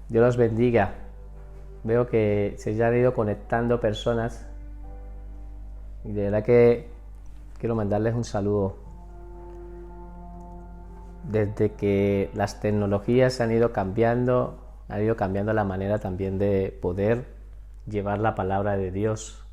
Dios los bendiga. Veo que se ya han ido conectando personas y de verdad que quiero mandarles un saludo. Desde que las tecnologías han ido cambiando la manera también de poder llevar la palabra de Dios.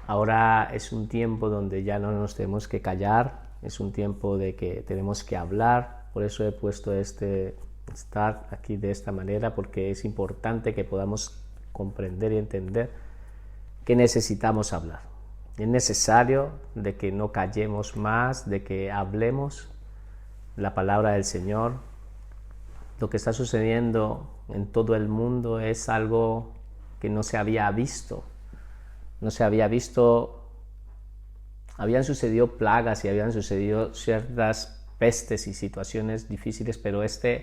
Ahora es un tiempo donde ya no nos tenemos que callar, es un tiempo de que tenemos que hablar. Por eso he puesto estar aquí de esta manera, porque es importante que podamos comprender y entender que necesitamos hablar. Es necesario de que no callemos más, de que hablemos la palabra del Señor. Lo que está sucediendo en todo el mundo es algo que no se había visto. No se había visto. Habían sucedido plagas y habían sucedido ciertas pestes y situaciones difíciles, pero esta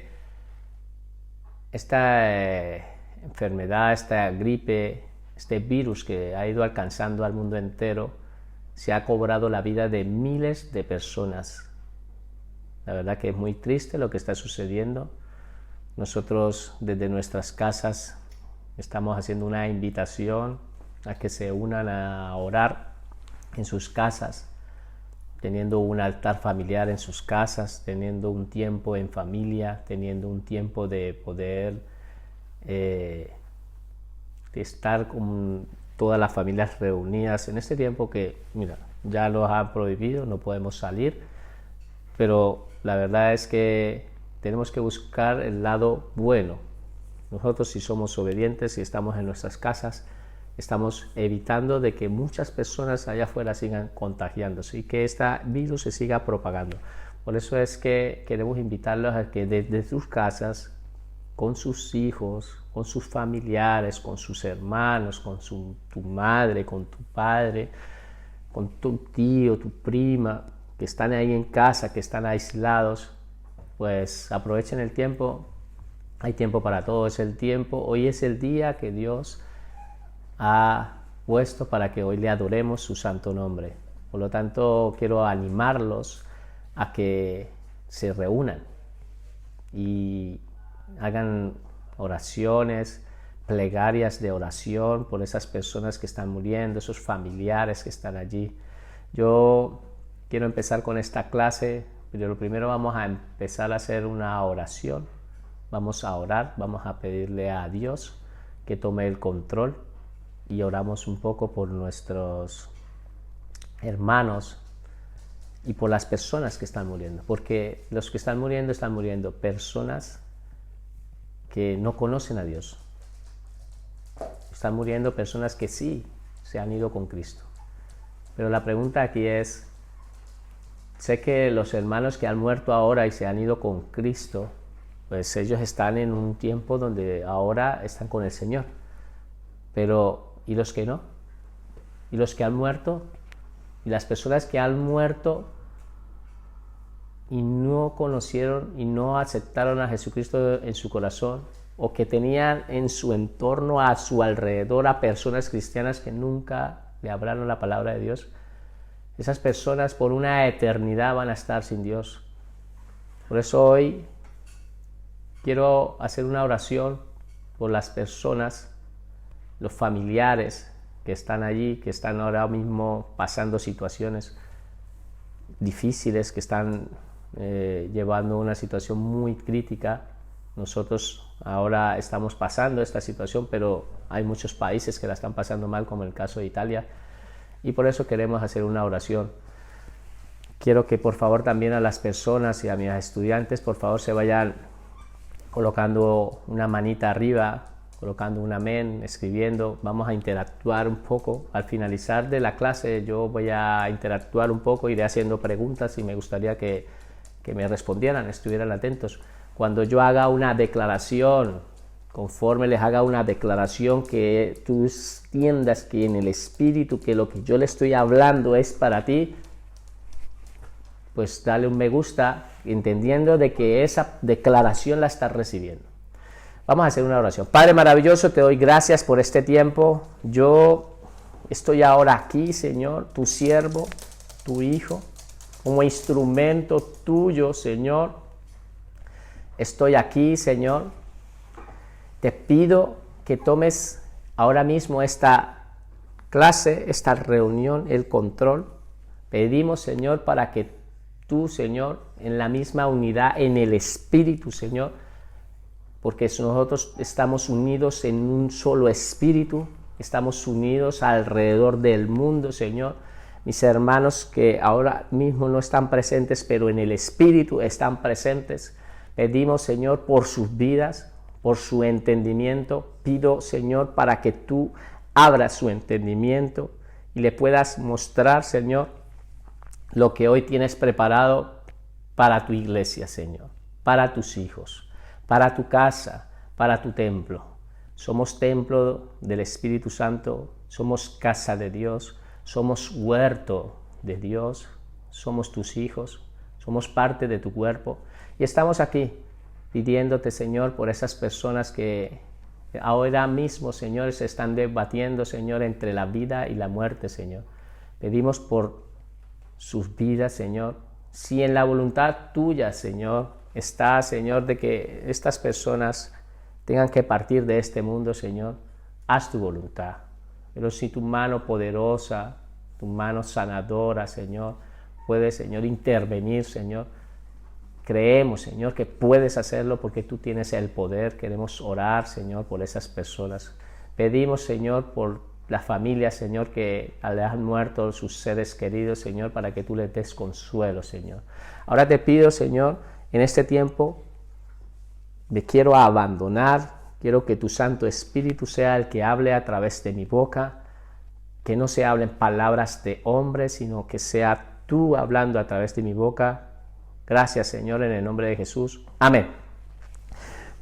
enfermedad, esta gripe, este virus que ha ido alcanzando al mundo entero, se ha cobrado la vida de miles de personas. La verdad que es muy triste lo que está sucediendo. Nosotros desde nuestras casas estamos haciendo una invitación a que se unan a orar en sus casas, teniendo un altar familiar en sus casas, teniendo un tiempo en familia, teniendo un tiempo de poder de estar con todas las familias reunidas en este tiempo que, mira, ya los han prohibido, no podemos salir, pero la verdad es que tenemos que buscar el lado bueno. Nosotros, si somos obedientes y estamos en nuestras casas, estamos evitando de que muchas personas allá afuera sigan contagiándose y que este virus se siga propagando. Por eso es que queremos invitarlos a que desde sus casas, con sus hijos, con sus familiares, con sus hermanos, con tu madre, con tu padre, con tu tío, tu prima, que están ahí en casa, que están aislados, pues aprovechen el tiempo. Hay tiempo para todo, es el tiempo. Hoy es el día que Dios ha puesto para que hoy le adoremos su santo nombre. Por lo tanto, quiero animarlos a que se reúnan y hagan oraciones, plegarias de oración por esas personas que están muriendo, esos familiares que están allí. Yo quiero empezar con esta clase, pero lo primero vamos a empezar a hacer una oración. Vamos a orar, vamos a pedirle a Dios que tome el control y oramos un poco por nuestros hermanos y por las personas que están muriendo, porque los que están muriendo personas que no conocen a Dios. Están muriendo personas que sí se han ido con Cristo. Pero la pregunta aquí es, sé que los hermanos que han muerto ahora y se han ido con Cristo, pues ellos están en un tiempo donde ahora están con el Señor. Pero, ¿y los que no? ¿Y los que han muerto? ¿Y las personas que han muerto y no conocieron y no aceptaron a Jesucristo en su corazón, o que tenían en su entorno, a su alrededor, a personas cristianas que nunca le hablaron la palabra de Dios? Esas personas por una eternidad van a estar sin Dios. Por eso hoy quiero hacer una oración por las personas, los familiares que están allí, que están ahora mismo pasando situaciones difíciles, que están llevando una situación muy crítica. Nosotros ahora estamos pasando esta situación, pero hay muchos países que la están pasando mal, como el caso de Italia, y por eso queremos hacer una oración. Quiero que por favor también a las personas y a mis estudiantes, por favor, se vayan colocando una manita arriba, colocando un amén, escribiendo. Vamos a interactuar un poco. Al finalizar de la clase yo voy a interactuar un poco, iré haciendo preguntas y me gustaría que me respondieran, estuvieran atentos. Cuando yo haga una declaración, conforme les haga una declaración, que tú entiendas que en el Espíritu que lo que yo le estoy hablando es para ti, pues dale un me gusta, entendiendo de que esa declaración la estás recibiendo. Vamos a hacer una oración. Padre maravilloso, te doy gracias por este tiempo. Yo estoy ahora aquí, Señor, tu siervo, tu hijo, como instrumento tuyo, Señor. Estoy aquí, Señor, Te pido que tomes ahora mismo esta clase, esta reunión, el control. Pedimos, Señor, para que tú, Señor, en la misma unidad, en el Espíritu, Señor, porque nosotros estamos unidos en un solo Espíritu, estamos unidos alrededor del mundo, Señor. Mis hermanos que ahora mismo no están presentes, pero en el Espíritu están presentes, pedimos, Señor, por sus vidas, por su entendimiento. Pido, Señor, para que tú abras su entendimiento y le puedas mostrar, Señor, lo que hoy tienes preparado para tu iglesia, Señor, para tus hijos, para tu casa, para tu templo. Somos templo del Espíritu Santo, somos casa de Dios, somos huerto de Dios, somos tus hijos, somos parte de tu cuerpo y estamos aquí pidiéndote, Señor, por esas personas que ahora mismo, Señor, se están debatiendo, Señor, entre la vida y la muerte, Señor. Pedimos por sus vidas, Señor. Si en la voluntad tuya, Señor, está, Señor, de que estas personas tengan que partir de este mundo, Señor, haz tu voluntad. Pero si tu mano poderosa, tu mano sanadora, Señor, puede, Señor, intervenir, Señor. Creemos, Señor, que puedes hacerlo porque tú tienes el poder. Queremos orar, Señor, por esas personas. Pedimos, Señor, por las familias, Señor, que le han muerto sus seres queridos, Señor, para que tú les des consuelo, Señor. Ahora te pido, Señor, en este tiempo me quiero abandonar. Quiero que tu Santo Espíritu sea el que hable a través de mi boca, que no se hablen palabras de hombre, sino que sea tú hablando a través de mi boca. Gracias, Señor, en el nombre de Jesús. Amén.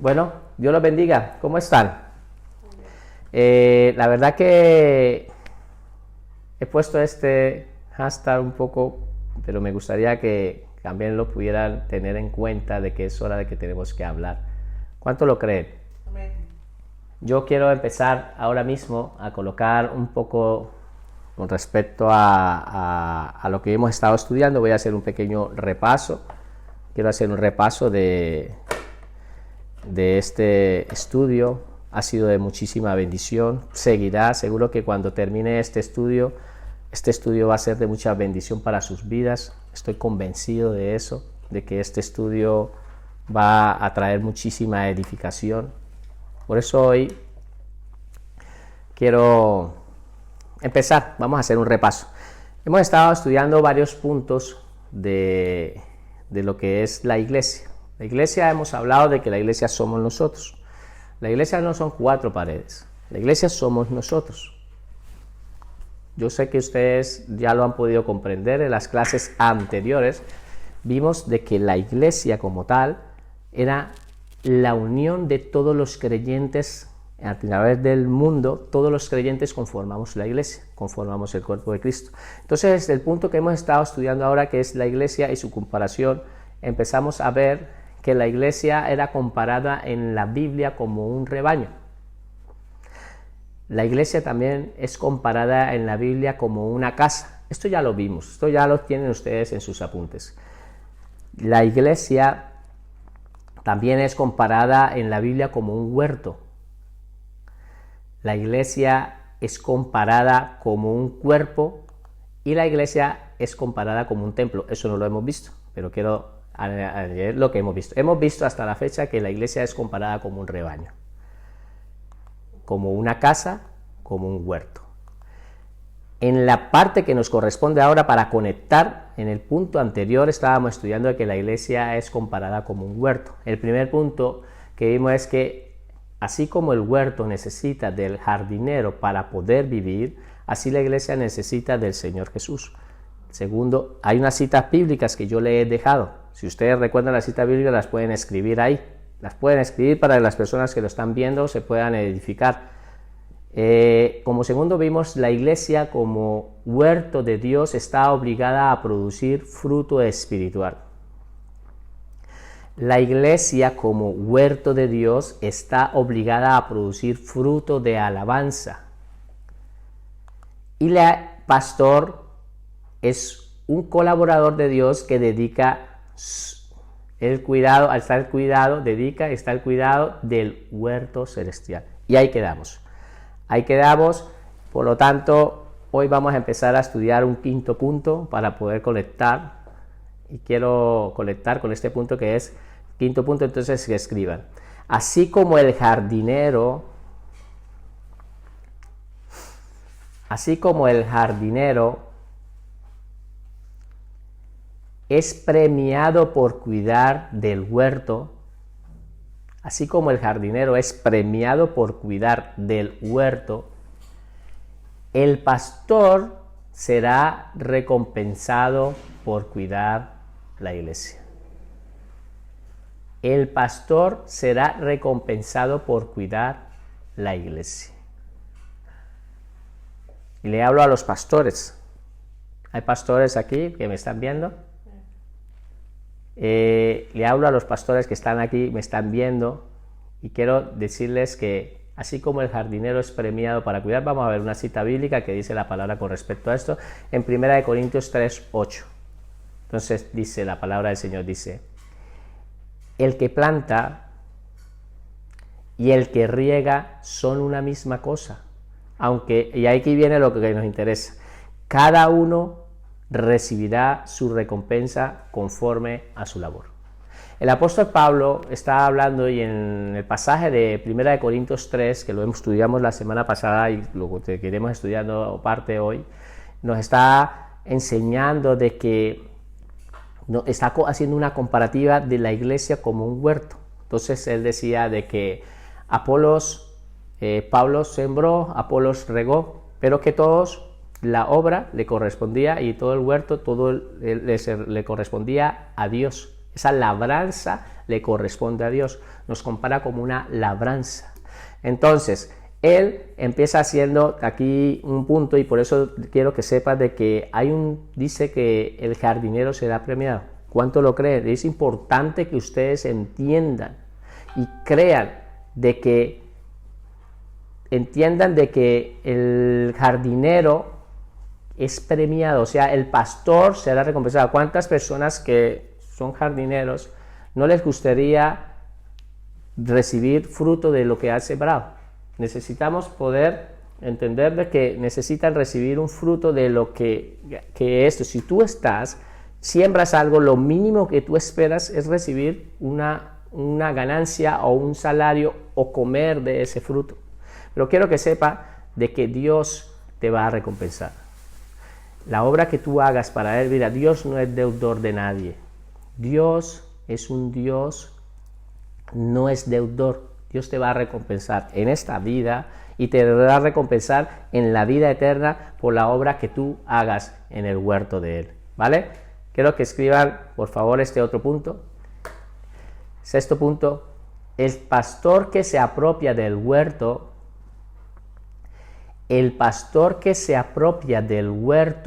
Bueno, Dios los bendiga. ¿Cómo están? La verdad que he puesto este hashtag un poco, pero me gustaría que también lo pudieran tener en cuenta de que es hora de que tenemos que hablar. ¿Cuánto lo creen? Amén. Yo quiero empezar ahora mismo a colocar un poco con respecto a lo que hemos estado estudiando. Voy a hacer un pequeño repaso. Quiero hacer un repaso de este estudio. Ha sido de muchísima bendición. Seguirá, seguro que cuando termine este estudio va a ser de mucha bendición para sus vidas. Estoy convencido de eso, de que este estudio va a traer muchísima edificación. Por eso hoy quiero empezar. Vamos a hacer un repaso. Hemos estado estudiando varios puntos de lo que es la iglesia. La iglesia, hemos hablado de que la iglesia somos nosotros. La iglesia no son 4 paredes. La iglesia somos nosotros. Yo sé que ustedes ya lo han podido comprender. En las clases anteriores vimos de que la iglesia como tal era la unión de todos los creyentes a través del mundo. Todos los creyentes conformamos la iglesia, conformamos el cuerpo de Cristo. Entonces, el punto que hemos estado estudiando ahora, que es la iglesia y su comparación, empezamos a ver que la iglesia era comparada en la Biblia como un rebaño. La iglesia también es comparada en la Biblia como una casa. Esto ya lo vimos, esto ya lo tienen ustedes en sus apuntes. La iglesia también es comparada en la Biblia como un huerto. La iglesia es comparada como un cuerpo y la iglesia es comparada como un templo. Eso no lo hemos visto, pero quiero añadir lo que hemos visto. Hemos visto hasta la fecha que la iglesia es comparada como un rebaño, como una casa, como un huerto. En la parte que nos corresponde ahora para conectar, en el punto anterior estábamos estudiando que la iglesia es comparada como un huerto. El primer punto que vimos es que así como el huerto necesita del jardinero para poder vivir, así la iglesia necesita del Señor Jesús. Segundo, hay unas citas bíblicas que yo le he dejado. Si ustedes recuerdan las citas bíblicas, las pueden escribir ahí. Las pueden escribir para que las personas que lo están viendo se puedan edificar. Como segundo vimos, la iglesia como huerto de Dios está obligada a producir fruto espiritual. La iglesia como huerto de Dios está obligada a producir fruto de alabanza. Y el pastor es un colaborador de Dios que dedica El cuidado, está el cuidado, está el cuidado del huerto celestial. Y ahí quedamos. Ahí quedamos, por lo tanto, hoy vamos a empezar a estudiar un quinto punto para poder conectar. Y quiero conectar con este punto que es quinto punto, entonces que escriban. Así como el jardinero es premiado por cuidar del huerto, así como el jardinero es premiado por cuidar del huerto, el pastor será recompensado por cuidar la iglesia. El pastor será recompensado por cuidar la iglesia. Y le hablo a los pastores. ¿Hay pastores aquí que me están viendo? Le hablo a los pastores que están aquí, me están viendo, y quiero decirles que así como el jardinero es premiado para cuidar, vamos a ver una cita bíblica que dice la palabra con respecto a esto, en 1 Corintios 3:8. Entonces dice la palabra del Señor, dice: el que planta y el que riega son una misma cosa, aunque, y aquí viene lo que nos interesa, cada uno recibirá su recompensa conforme a su labor. El apóstol Pablo está hablando, y en el pasaje de 1 Corintios 3, que lo estudiamos la semana pasada y lo que queremos estudiando parte hoy, nos está enseñando de que está haciendo una comparativa de la iglesia como un huerto. Entonces él decía de que Pablo sembró, Apolos regó, pero que todos, la obra le correspondía, y todo el huerto, le correspondía a Dios. Esa labranza le corresponde a Dios. Nos compara como una labranza. Entonces, él empieza haciendo aquí un punto, y por eso quiero que sepas de que dice que el jardinero será premiado. ¿Cuánto lo creen? Es importante que ustedes entiendan y crean de que el jardinero es premiado, o sea, el pastor será recompensado. ¿Cuántas personas que son jardineros no les gustaría recibir fruto de lo que han sembrado? Necesitamos poder entender de que necesitan recibir un fruto de lo que esto. Si tú siembras algo, lo mínimo que tú esperas es recibir una ganancia o un salario o comer de ese fruto. Pero quiero que sepa de que Dios te va a recompensar. La obra que tú hagas para Él, mira, Dios no es deudor de nadie. Dios es un Dios, no es deudor. Dios te va a recompensar en esta vida y te va a recompensar en la vida eterna por la obra que tú hagas en el huerto de Él. ¿Vale? Quiero que escriban, por favor, este otro punto. Sexto punto. El pastor que se apropia del huerto,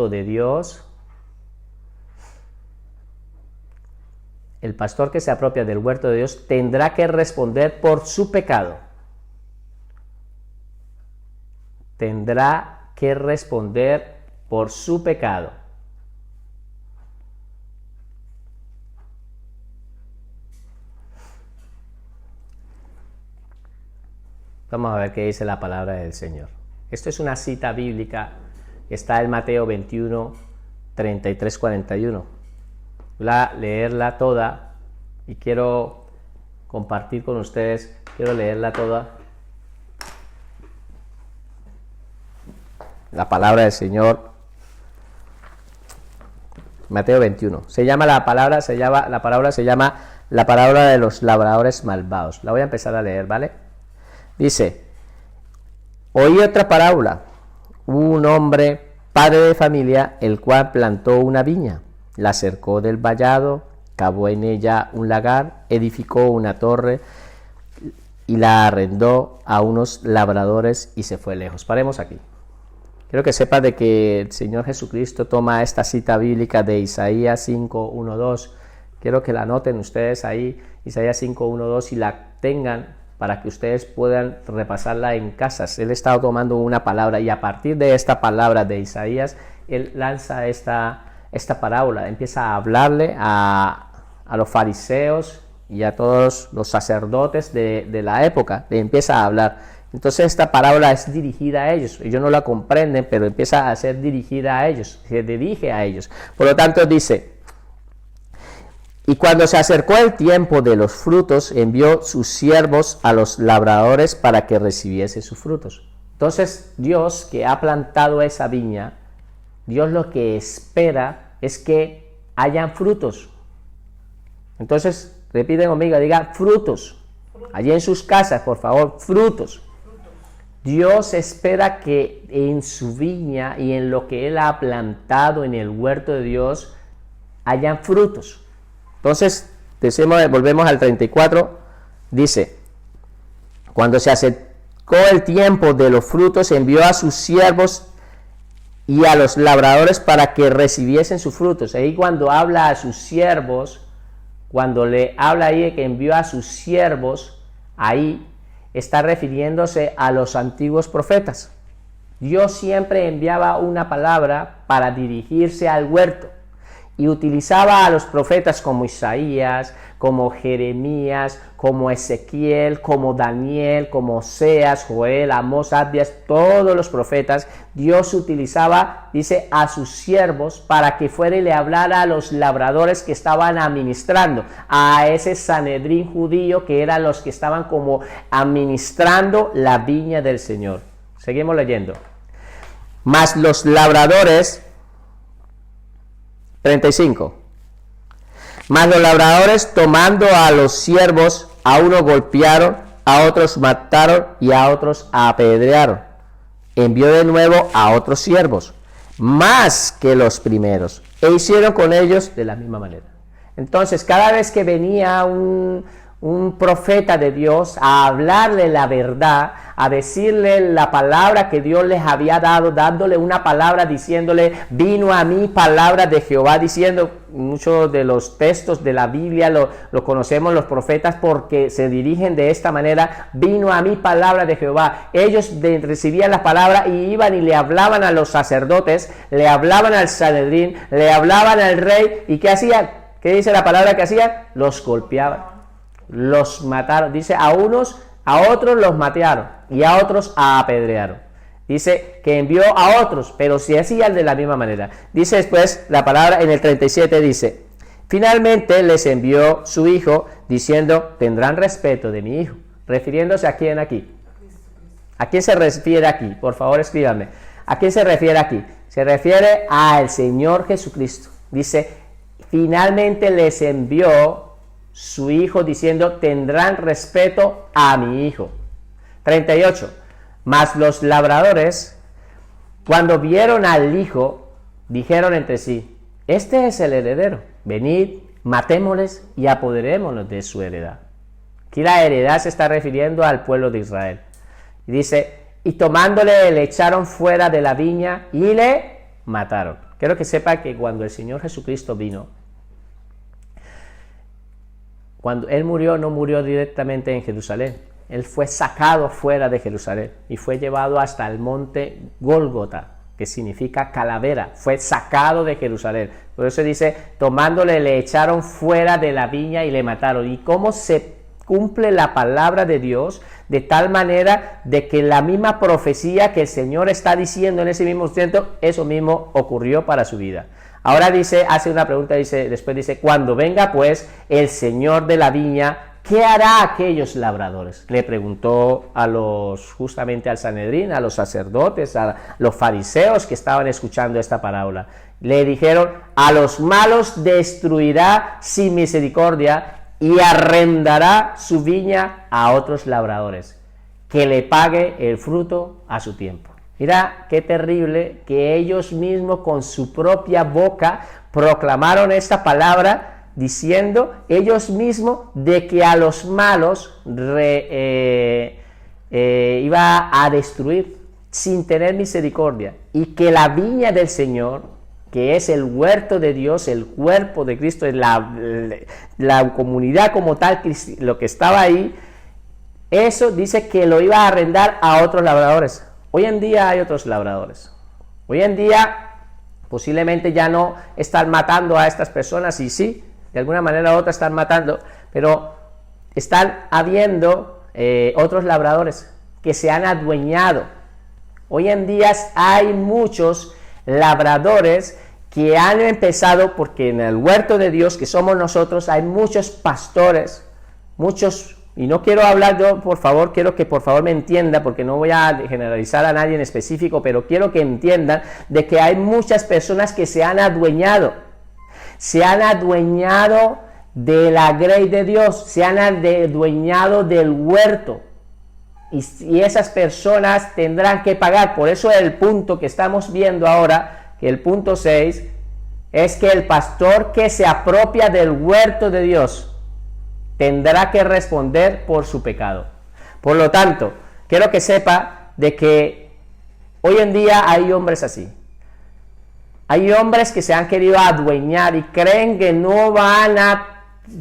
de Dios, tendrá que responder por su pecado. Tendrá que responder por su pecado. Vamos a ver qué dice la palabra del Señor. Esto es una cita bíblica que está en Mateo 21, 33, 41. Voy a leerla toda y quiero compartir con ustedes, quiero leerla toda. La palabra del Señor, Mateo 21. La palabra se llama la parábola de los labradores malvados. La voy a empezar a leer, ¿vale? Dice: oí otra parábola. Un hombre, padre de familia, el cual plantó una viña, la cercó del vallado, cavó en ella un lagar, edificó una torre y la arrendó a unos labradores y se fue lejos. Paremos aquí. Quiero que sepas de que el Señor Jesucristo toma esta cita bíblica de Isaías 5, 1, 2. Quiero que la anoten ustedes ahí, Isaías 5, 1, 2, y la tengan para que ustedes puedan repasarla en casas. Él estaba tomando una palabra, y a partir de esta palabra de Isaías, él lanza esta parábola, empieza a hablarle a a los fariseos y a todos los sacerdotes de la época, le empieza a hablar. Entonces esta parábola es dirigida a ellos, ellos no la comprenden, pero empieza a ser dirigida a ellos, se dirige a ellos. Por lo tanto dice: y cuando se acercó el tiempo de los frutos, envió sus siervos a los labradores para que recibiese sus frutos. Entonces Dios, que ha plantado esa viña, Dios lo que espera es que hayan frutos. Entonces, repiten conmigo, diga frutos. Allí en sus casas, por favor, frutos. Dios espera que en su viña y en lo que Él ha plantado en el huerto de Dios hayan frutos. Entonces, volvemos al 34, dice: cuando se acercó el tiempo de los frutos, envió a sus siervos y a los labradores para que recibiesen sus frutos. Ahí cuando habla a sus siervos, cuando le habla ahí de que envió a sus siervos, ahí está refiriéndose a los antiguos profetas. Dios siempre enviaba una palabra para dirigirse al huerto y utilizaba a los profetas como Isaías, como Jeremías, como Ezequiel, como Daniel, como Oseas, Joel, Amós, Abdías, todos los profetas. Dios utilizaba, dice, a sus siervos para que fuera y le hablara a los labradores que estaban administrando, a ese Sanedrín judío que eran los que estaban como administrando la viña del Señor. Seguimos leyendo. Mas los labradores, 35. Mas los labradores, tomando a los siervos, a unos golpearon, a otros mataron y a otros apedrearon. Envió de nuevo a otros siervos, más que los primeros, e hicieron con ellos de la misma manera. Entonces, cada vez que venía un profeta de Dios a hablarle la verdad, a decirle la palabra que Dios les había dado, dándole una palabra, diciéndole: vino a mí palabra de Jehová, diciendo, muchos de los textos de la Biblia lo conocemos los profetas porque se dirigen de esta manera: vino a mí palabra de Jehová. Ellos recibían la palabra y iban y le hablaban a los sacerdotes, le hablaban al Sanedrín, le hablaban al rey, y ¿qué hacían? ¿Qué dice la palabra que hacían? Los golpeaban, los mataron. Dice, a otros los mataron y a otros apedrearon. Dice que envió a otros, pero se hacían de la misma manera. Dice después la palabra en el 37, dice: finalmente les envió su hijo, diciendo: tendrán respeto de mi hijo. Refiriéndose a quién aquí. ¿A quién se refiere aquí? Por favor, escríbanme. ¿A quién se refiere aquí? Se refiere al Señor Jesucristo. Dice: finalmente les envió su hijo, diciendo: tendrán respeto a mi hijo. 38. Mas los labradores, cuando vieron al hijo, dijeron entre sí: este es el heredero, venid, matémosles y apoderémonos de su heredad. Aquí la heredad se está refiriendo al pueblo de Israel. Y dice: y tomándole le echaron fuera de la viña y le mataron. Quiero que sepa que cuando el Señor Jesucristo vino, cuando Él murió, no murió directamente en Jerusalén. Él fue sacado fuera de Jerusalén y fue llevado hasta el monte Gólgota, que significa calavera. Fue sacado de Jerusalén. Por eso dice: tomándole le echaron fuera de la viña y le mataron. ¿Y cómo se cumple la palabra de Dios? De tal manera de que la misma profecía que el Señor está diciendo en ese mismo momento, eso mismo ocurrió para su vida. Ahora dice, hace una pregunta, después dice: cuando venga pues el Señor de la viña, ¿qué hará aquellos labradores? Le preguntó justamente al Sanedrín, a los sacerdotes, a los fariseos que estaban escuchando esta parábola. Le dijeron: a los malos destruirá sin misericordia y arrendará su viña a otros labradores, que le pague el fruto a su tiempo. Mira qué terrible que ellos mismos con su propia boca proclamaron esta palabra, diciendo ellos mismos de que a los malos iba a destruir sin tener misericordia, y que la viña del Señor, que es el huerto de Dios, el cuerpo de Cristo, la comunidad como tal, lo que estaba ahí, eso dice que lo iba a arrendar a otros labradores. Hoy en día hay otros labradores. Hoy en día posiblemente ya no están matando a estas personas, y sí, de alguna manera u otra están matando, pero están habiendo otros labradores que se han adueñado. Hoy en día hay muchos labradores que han empezado, porque en el huerto de Dios, que somos nosotros, hay muchos pastores, muchos, y no quiero hablar yo, por favor, quiero que por favor me entienda, porque no voy a generalizar a nadie en específico, pero quiero que entiendan de que hay muchas personas que se han adueñado de la grey de Dios, se han adueñado del huerto, y esas personas tendrán que pagar. Por eso el punto que estamos viendo ahora, que el punto 6, es que el pastor que se apropia del huerto de Dios tendrá que responder por su pecado. Por lo tanto, quiero que sepa de que hoy en día hay hombres así. Hay hombres que se han querido adueñar y creen que no van a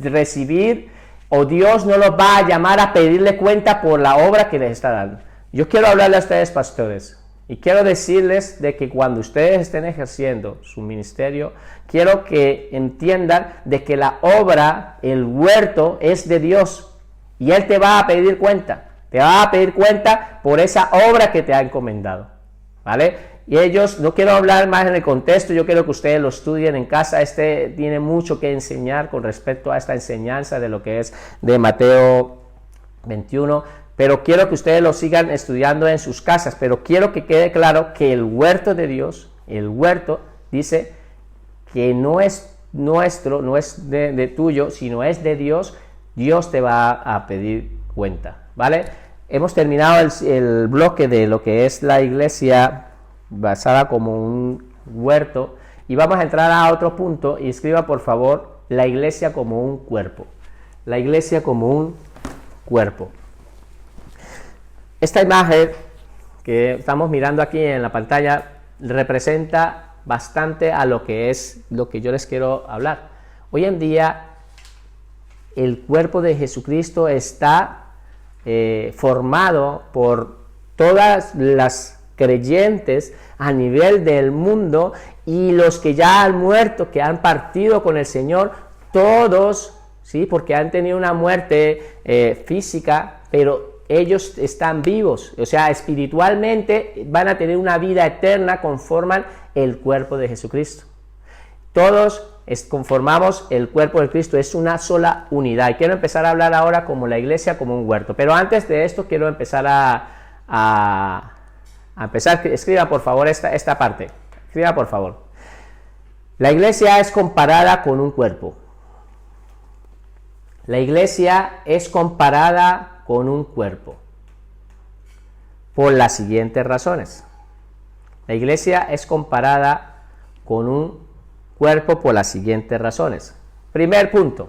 recibir, o Dios no los va a llamar a pedirle cuenta por la obra que les está dando. Yo quiero hablarle a ustedes, pastores, y quiero decirles de que cuando ustedes estén ejerciendo su ministerio, quiero que entiendan de que la obra, el huerto, es de Dios, y Él te va a pedir cuenta. Te va a pedir cuenta por esa obra que te ha encomendado, ¿vale? Y ellos, no quiero hablar más en el contexto, yo quiero que ustedes lo estudien en casa. Tiene mucho que enseñar con respecto a esta enseñanza de lo que es de Mateo 21, pero quiero que ustedes lo sigan estudiando en sus casas. Pero quiero que quede claro que el huerto de Dios, el huerto, dice que no es nuestro, no es de tuyo, sino es de Dios. Dios te va a pedir cuenta, ¿vale? Hemos terminado el bloque de lo que es la iglesia basada como un huerto, y vamos a entrar a otro punto. Y escriba por favor la iglesia como un cuerpo. La iglesia como un cuerpo. Esta imagen que estamos mirando aquí en la pantalla representa bastante a lo que es lo que yo les quiero hablar. Hoy en día el cuerpo de Jesucristo está formado por todas las creyentes a nivel del mundo, y los que ya han muerto, que han partido con el Señor, todos, sí, porque han tenido una muerte física, pero ellos están vivos, o sea, espiritualmente van a tener una vida eterna, conforman el cuerpo de Jesucristo. Todos conformamos el cuerpo de Cristo, es una sola unidad. Y quiero empezar a hablar ahora como la iglesia, como un huerto. Pero antes de esto quiero empezar a empezar. Escriba por favor esta parte. Escriba por favor. La iglesia es comparada con un cuerpo. La iglesia es comparada con un cuerpo por las siguientes razones. La iglesia es comparada con un cuerpo por las siguientes razones. Primer punto.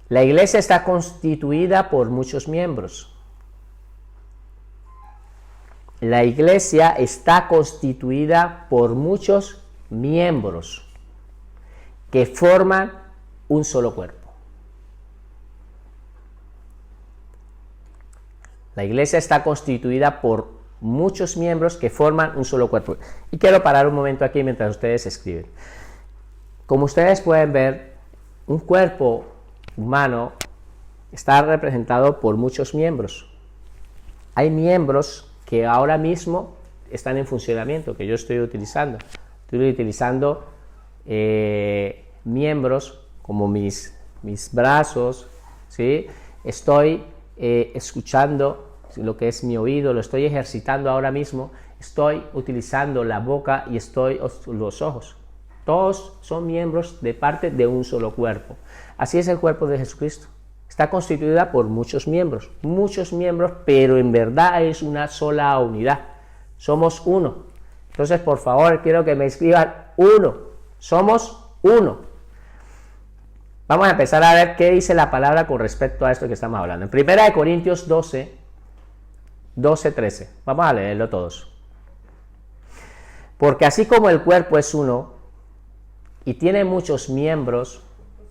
La iglesia está constituida por muchos miembros. La iglesia está constituida por muchos miembros que forman un solo cuerpo. La iglesia está constituida por muchos miembros que forman un solo cuerpo. Y quiero parar un momento aquí mientras ustedes escriben. Como ustedes pueden ver, un cuerpo humano está representado por muchos miembros. Hay miembros que ahora mismo están en funcionamiento, que yo estoy utilizando. Estoy utilizando miembros como mis brazos, ¿sí? Estoy escuchando lo que es mi oído, lo estoy ejercitando ahora mismo. Estoy utilizando la boca y los ojos. Todos son miembros de parte de un solo cuerpo. Así es el cuerpo de Jesucristo. Está constituida por muchos miembros, pero en verdad es una sola unidad. Somos uno. Entonces, por favor, quiero que me escriban uno. Somos uno. Vamos a empezar a ver qué dice la palabra con respecto a esto que estamos hablando. En 1 Corintios 12, 13. Vamos a leerlo todos. Porque así como el cuerpo es uno y tiene muchos miembros,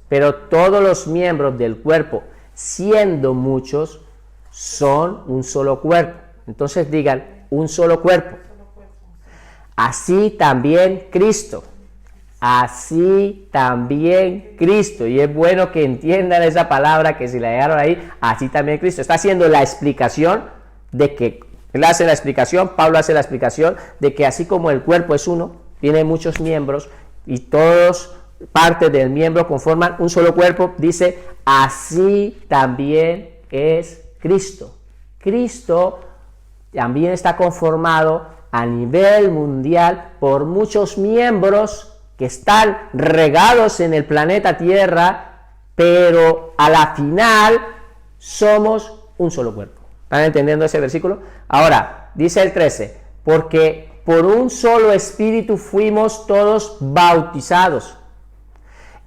pero todos los miembros del cuerpo, siendo muchos, son un solo cuerpo. Entonces digan, un solo cuerpo. Así también Cristo. así también Cristo. Y es bueno que entiendan esa palabra, que si la dejaron ahí, así también Cristo. Está haciendo la explicación de que, él hace la explicación, Pablo hace la explicación de que así como el cuerpo es uno, tiene muchos miembros y todos partes del miembro conforman un solo cuerpo, dice, así también es Cristo. Cristo también está conformado a nivel mundial por muchos miembros que están regados en el planeta Tierra, pero a la final somos un solo cuerpo. ¿Están entendiendo ese versículo? Ahora, dice el 13, porque por un solo espíritu fuimos todos bautizados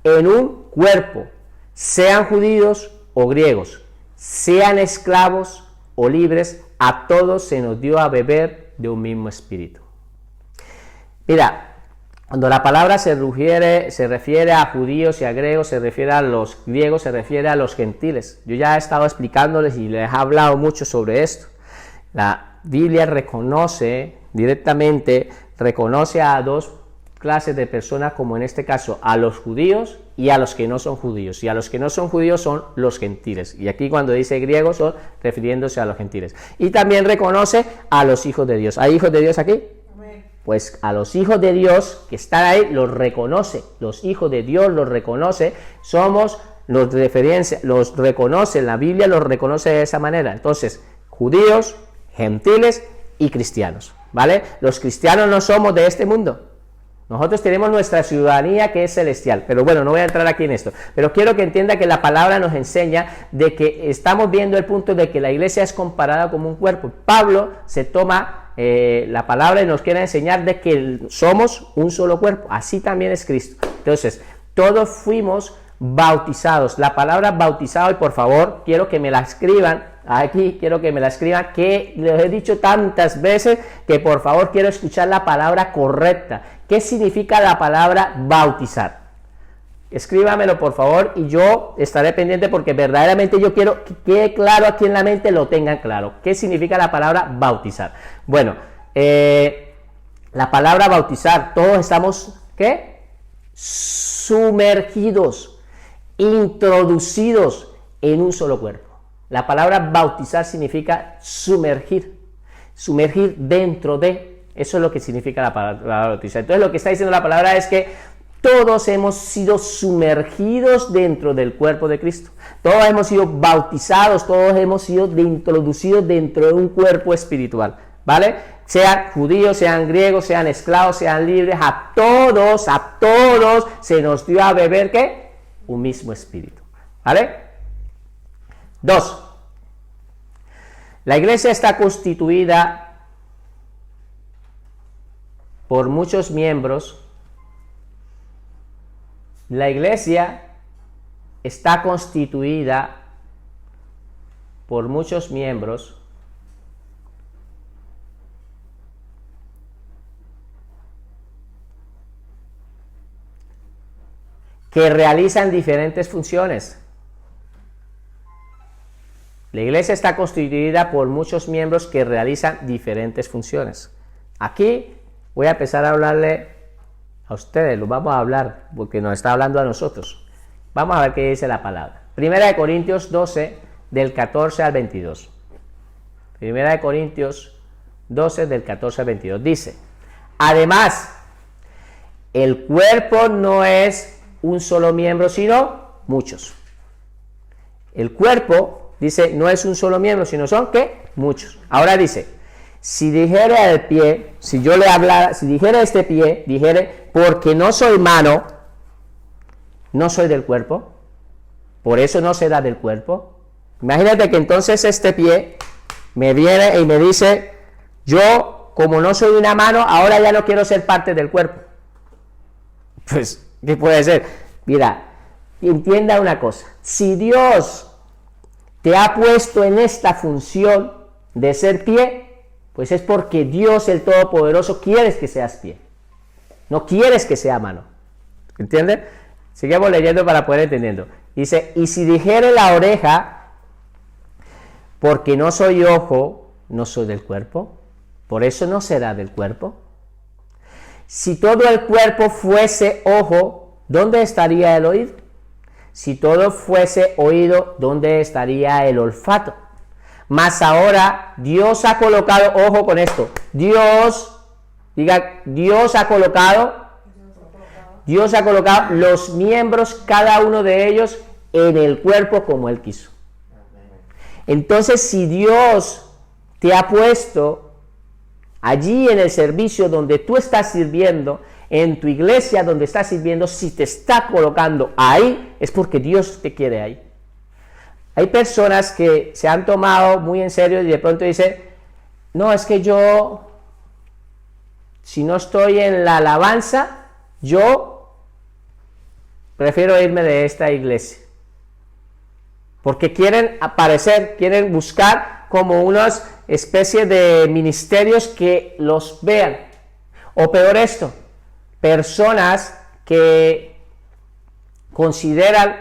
en un cuerpo, sean judíos o griegos, sean esclavos o libres, a todos se nos dio a beber de un mismo espíritu. Mira, cuando la palabra se refiere a judíos y a griegos, se refiere a los griegos, se refiere a los gentiles. Yo ya he estado explicándoles y les he hablado mucho sobre esto. La Biblia reconoce directamente, reconoce a dos clases de personas, como en este caso a los judíos y a los que no son judíos. Y a los que no son judíos son los gentiles. Y aquí cuando dice griegos son refiriéndose a los gentiles. Y también reconoce a los hijos de Dios. ¿Hay hijos de Dios aquí? Pues a los hijos de Dios que están ahí los reconoce, los hijos de Dios los reconoce, los reconoce, la Biblia los reconoce de esa manera. Entonces, judíos, gentiles y cristianos, ¿vale? Los cristianos no somos de este mundo. Nosotros tenemos nuestra ciudadanía que es celestial, pero bueno, no voy a entrar aquí en esto, pero quiero que entienda que la palabra nos enseña de que estamos viendo el punto de que la iglesia es comparada como un cuerpo. Pablo se toma la palabra y nos quiere enseñar de que somos un solo cuerpo, así también es Cristo. Entonces, todos fuimos bautizados. La palabra bautizado, y por favor, quiero que me la escriban aquí, que les he dicho tantas veces que por favor quiero escuchar la palabra correcta. ¿Qué significa la palabra bautizar? Escríbamelo por favor y yo estaré pendiente, porque verdaderamente yo quiero que quede claro aquí en la mente, lo tengan claro. ¿Qué significa la palabra bautizar? Bueno, la palabra bautizar, todos estamos, ¿qué? Sumergidos, introducidos en un solo cuerpo. La palabra bautizar significa sumergir dentro de, eso es lo que significa la palabra bautizar. Entonces lo que está diciendo la palabra es que todos hemos sido sumergidos dentro del cuerpo de Cristo. Todos hemos sido bautizados, todos hemos sido introducidos dentro de un cuerpo espiritual, ¿vale? Sean judíos, sean griegos, sean esclavos, sean libres, a todos se nos dio a beber, ¿qué? Un mismo espíritu, ¿vale? 2. La iglesia está constituida por muchos miembros. La iglesia está constituida por muchos miembros que realizan diferentes funciones. La iglesia está constituida por muchos miembros que realizan diferentes funciones. Aquí voy a empezar a hablarle a ustedes, lo vamos a hablar porque nos está hablando a nosotros. Vamos a ver qué dice la palabra. Primera de Corintios 12, del 14 al 22. Primera de Corintios 12, del 14 al 22. Dice, además, el cuerpo no es un solo miembro, sino muchos. El cuerpo, dice, no es un solo miembro, sino son, ¿qué? Muchos. Ahora dice, si dijera el pie, si yo le hablara, si dijera este pie, dijere, porque no soy mano, no soy del cuerpo, por eso no será del cuerpo. Imagínate que entonces este pie me viene y me dice, yo, como no soy una mano, ahora ya no quiero ser parte del cuerpo. Pues, ¿qué puede ser? Mira, entienda una cosa, si Dios te ha puesto en esta función de ser pie, pues es porque Dios el Todopoderoso quiere que seas pie, no quieres que sea mano. ¿Entiendes? Sigamos leyendo para poder entendiendo. Dice, y si dijere la oreja, porque no soy ojo, no soy del cuerpo, por eso no será del cuerpo. Si todo el cuerpo fuese ojo, ¿dónde estaría el oído? Si todo fuese oído, ¿dónde estaría el olfato? Mas ahora Dios ha colocado, ojo con esto, Dios ha colocado los miembros, cada uno de ellos, en el cuerpo como Él quiso. Entonces, si Dios te ha puesto allí en el servicio donde tú estás sirviendo, en tu iglesia donde estás sirviendo, si te está colocando ahí, es porque Dios te quiere ahí. Hay personas que se han tomado muy en serio y de pronto dicen, no, es que yo, si no estoy en la alabanza, yo prefiero irme de esta iglesia. Porque quieren aparecer, quieren buscar como unas especies de ministerios que los vean. O peor esto, personas que consideran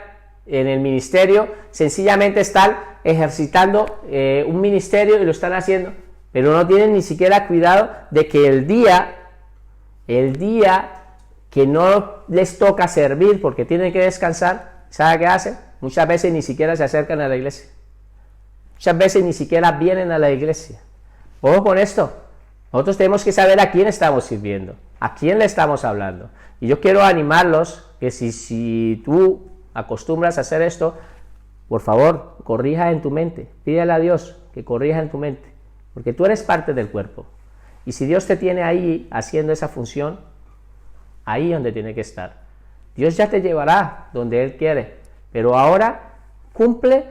en el ministerio sencillamente están ejercitando un ministerio y lo están haciendo, pero no tienen ni siquiera cuidado de que el día que no les toca servir porque tienen que descansar, ¿sabe qué hacen? Muchas veces ni siquiera se acercan a la iglesia. Muchas veces ni siquiera vienen a la iglesia. Ojo con esto. Nosotros tenemos que saber a quién estamos sirviendo, a quién le estamos hablando. Y yo quiero animarlos que si tú acostumbras a hacer esto, por favor, corrija en tu mente. Pídele a Dios que corrija en tu mente, porque tú eres parte del cuerpo. Y si Dios te tiene ahí haciendo esa función, ahí donde tiene que estar. Dios ya te llevará donde Él quiere, pero ahora cumple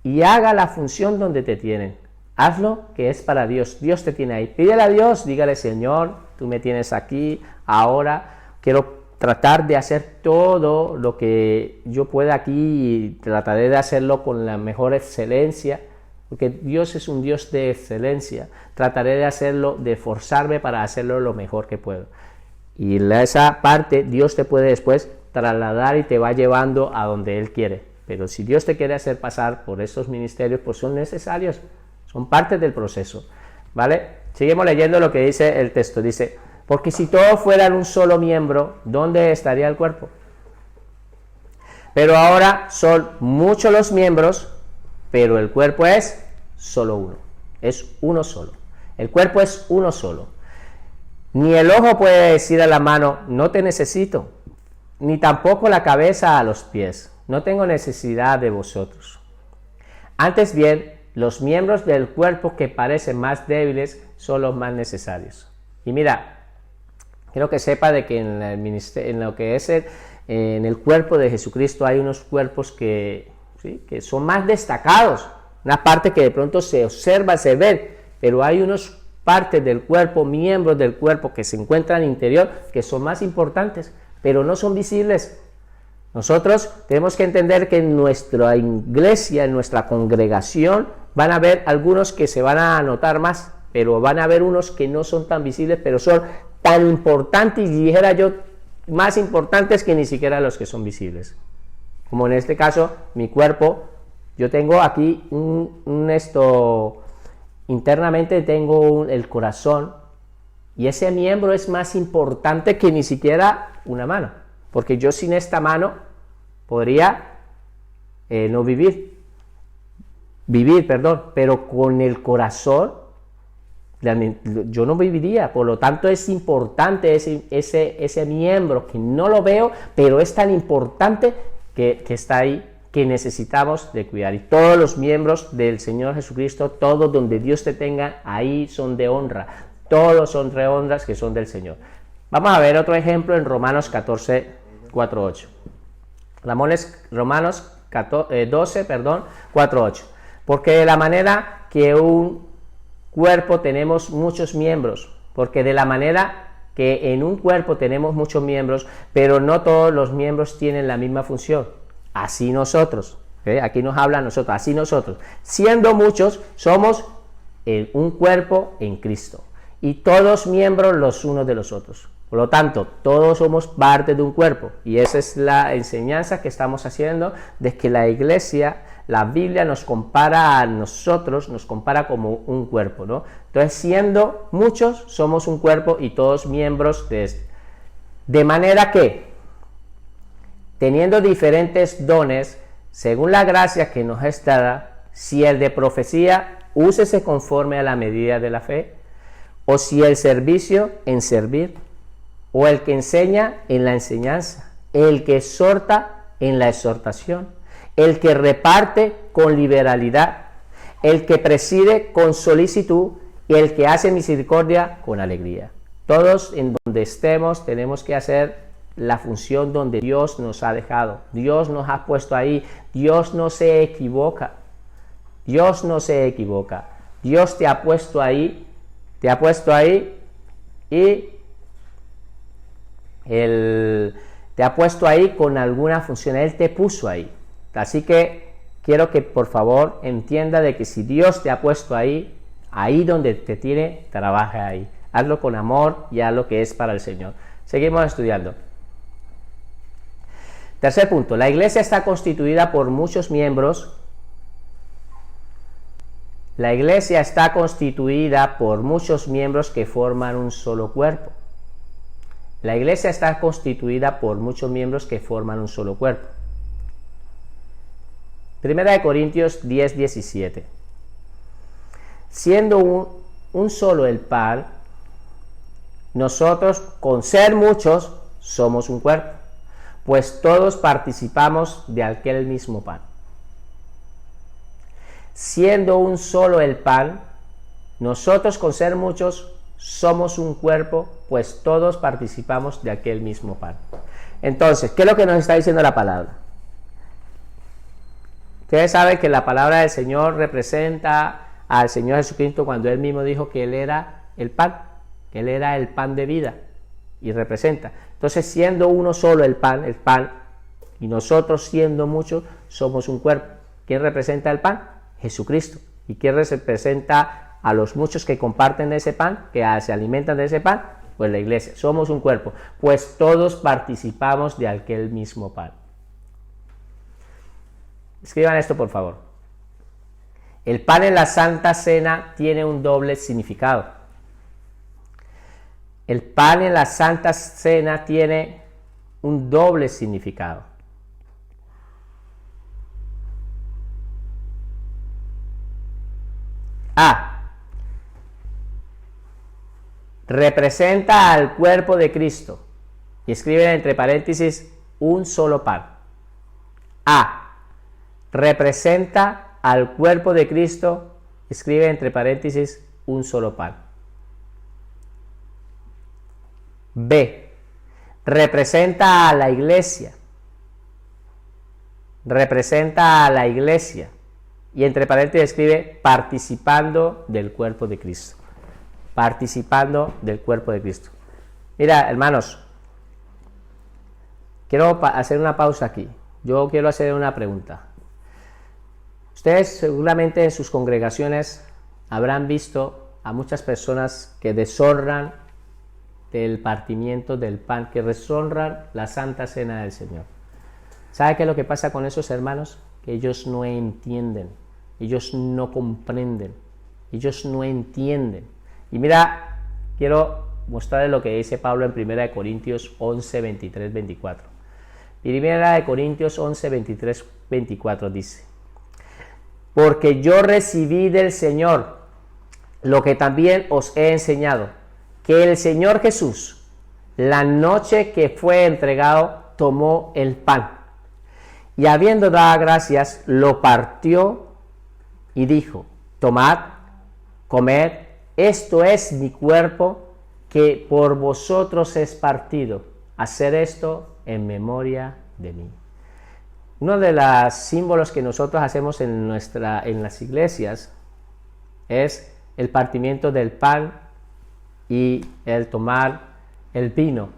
y haga la función donde te tienen. Hazlo que es para Dios. Dios te tiene ahí. Pídele a Dios, dígale, Señor, tú me tienes aquí, ahora quiero tratar de hacer todo lo que yo pueda aquí y trataré de hacerlo con la mejor excelencia, porque Dios es un Dios de excelencia. Trataré de hacerlo, de esforzarme para hacerlo lo mejor que puedo. Y esa parte Dios te puede después trasladar y te va llevando a donde Él quiere. Pero si Dios te quiere hacer pasar por estos ministerios, pues son necesarios, son parte del proceso, ¿vale? Seguimos leyendo lo que dice el texto. Dice, porque si todos fueran un solo miembro, ¿dónde estaría el cuerpo? Pero ahora son muchos los miembros, pero el cuerpo es solo uno. Es uno solo. El cuerpo es uno solo. Ni el ojo puede decir a la mano, no te necesito, ni tampoco la cabeza a los pies, no tengo necesidad de vosotros. Antes bien, los miembros del cuerpo que parecen más débiles son los más necesarios. Y mira, quiero que sepa de que en lo que es en el cuerpo de Jesucristo hay unos cuerpos que son más destacados, una parte que de pronto se observa, se ve, pero hay unos partes del cuerpo, miembros del cuerpo que se encuentran interior, que son más importantes, pero no son visibles. Nosotros tenemos que entender que en nuestra iglesia, en nuestra congregación, van a haber algunos que se van a notar más, pero van a haber unos que no son tan visibles, pero son tan importantes, y dijera yo, más importantes que ni siquiera los que son visibles. Como en este caso, mi cuerpo, yo tengo aquí internamente tengo el corazón, y ese miembro es más importante que ni siquiera una mano, porque yo sin esta mano podría no vivir, pero con el corazón yo no viviría. Por lo tanto es importante ese miembro que no lo veo, pero es tan importante que está ahí, que necesitamos de cuidar. Y todos los miembros del Señor Jesucristo, todos donde Dios te tenga, ahí son de honra. Todos son de honras que son del Señor. Vamos a ver otro ejemplo en Romanos 14, 4, 8. Romanos 12, 4, 8. Porque de la manera que un cuerpo tenemos muchos miembros, porque de la manera que en un cuerpo tenemos muchos miembros, pero no todos los miembros tienen la misma función. Así nosotros, aquí nos habla a nosotros, así nosotros, siendo muchos, somos un cuerpo en Cristo, y todos miembros los unos de los otros. Por lo tanto, todos somos parte de un cuerpo, y esa es la enseñanza que estamos haciendo, de que la iglesia, la Biblia nos compara a nosotros, nos compara como un cuerpo, ¿no? Entonces, siendo muchos, somos un cuerpo y todos miembros de este. De manera que, teniendo diferentes dones, según la gracia que nos es dada, si el de profecía, úsese conforme a la medida de la fe, o si el servicio, en servir, o el que enseña, en la enseñanza, el que exhorta, en la exhortación, el que reparte, con liberalidad, el que preside, con solicitud, y el que hace misericordia, con alegría. Todos en donde estemos tenemos que hacer la función donde Dios nos ha dejado. Dios nos ha puesto ahí. Dios no se equivoca. Dios no se equivoca. Dios te ha puesto ahí. Te ha puesto ahí y te ha puesto ahí con alguna función. Él te puso ahí. Así que quiero que por favor entienda de que si Dios te ha puesto ahí, ahí donde te tiene, trabaja ahí. Hazlo con amor y haz lo que es para el Señor. Seguimos estudiando. Tercer punto. La iglesia está constituida por muchos miembros. La iglesia está constituida por muchos miembros que forman un solo cuerpo. La iglesia está constituida por muchos miembros que forman un solo cuerpo. Primera de Corintios 10, 17. Siendo un solo el pan, nosotros, con ser muchos, somos un cuerpo, pues todos participamos de aquel mismo pan. Siendo un solo el pan, nosotros, con ser muchos, somos un cuerpo, pues todos participamos de aquel mismo pan. Entonces, ¿qué es lo que nos está diciendo la palabra? Ustedes saben que la palabra del Señor representa al Señor Jesucristo cuando Él mismo dijo que Él era el pan, que Él era el pan de vida, y representa. Entonces, siendo uno solo el pan, y nosotros siendo muchos, somos un cuerpo. ¿Quién representa el pan? Jesucristo. ¿Y quién representa a los muchos que comparten ese pan, que se alimentan de ese pan? Pues la iglesia. Somos un cuerpo, pues todos participamos de aquel mismo pan. Escriban esto, por favor. El pan en la Santa Cena tiene un doble significado. El pan en la Santa Cena tiene un doble significado. A. Representa al cuerpo de Cristo. Y escriben entre paréntesis un solo pan. A. Representa al cuerpo de Cristo. Escribe entre paréntesis un solo pan. B. Representa a la iglesia. Representa a la iglesia. Y entre paréntesis escribe participando del cuerpo de Cristo. Participando del cuerpo de Cristo. Mira, hermanos, quiero hacer una pausa aquí. Yo quiero hacer una pregunta. Ustedes seguramente en sus congregaciones habrán visto a muchas personas que deshonran del partimiento del pan, que deshonran la Santa Cena del Señor. ¿Sabe qué es lo que pasa con esos hermanos? Que ellos no entienden, ellos no comprenden, ellos no entienden. Y mira, quiero mostrarles lo que dice Pablo en 1 Corintios 11, 23, 24. 1 Corintios 11, 23, 24 dice: porque yo recibí del Señor lo que también os he enseñado, que el Señor Jesús, la noche que fue entregado, tomó el pan, y habiendo dado gracias, lo partió y dijo: tomad, comed, esto es mi cuerpo, que por vosotros es partido. Hacer esto en memoria de mí. Uno de los símbolos que nosotros hacemos en las iglesias es el partimiento del pan y el tomar el vino,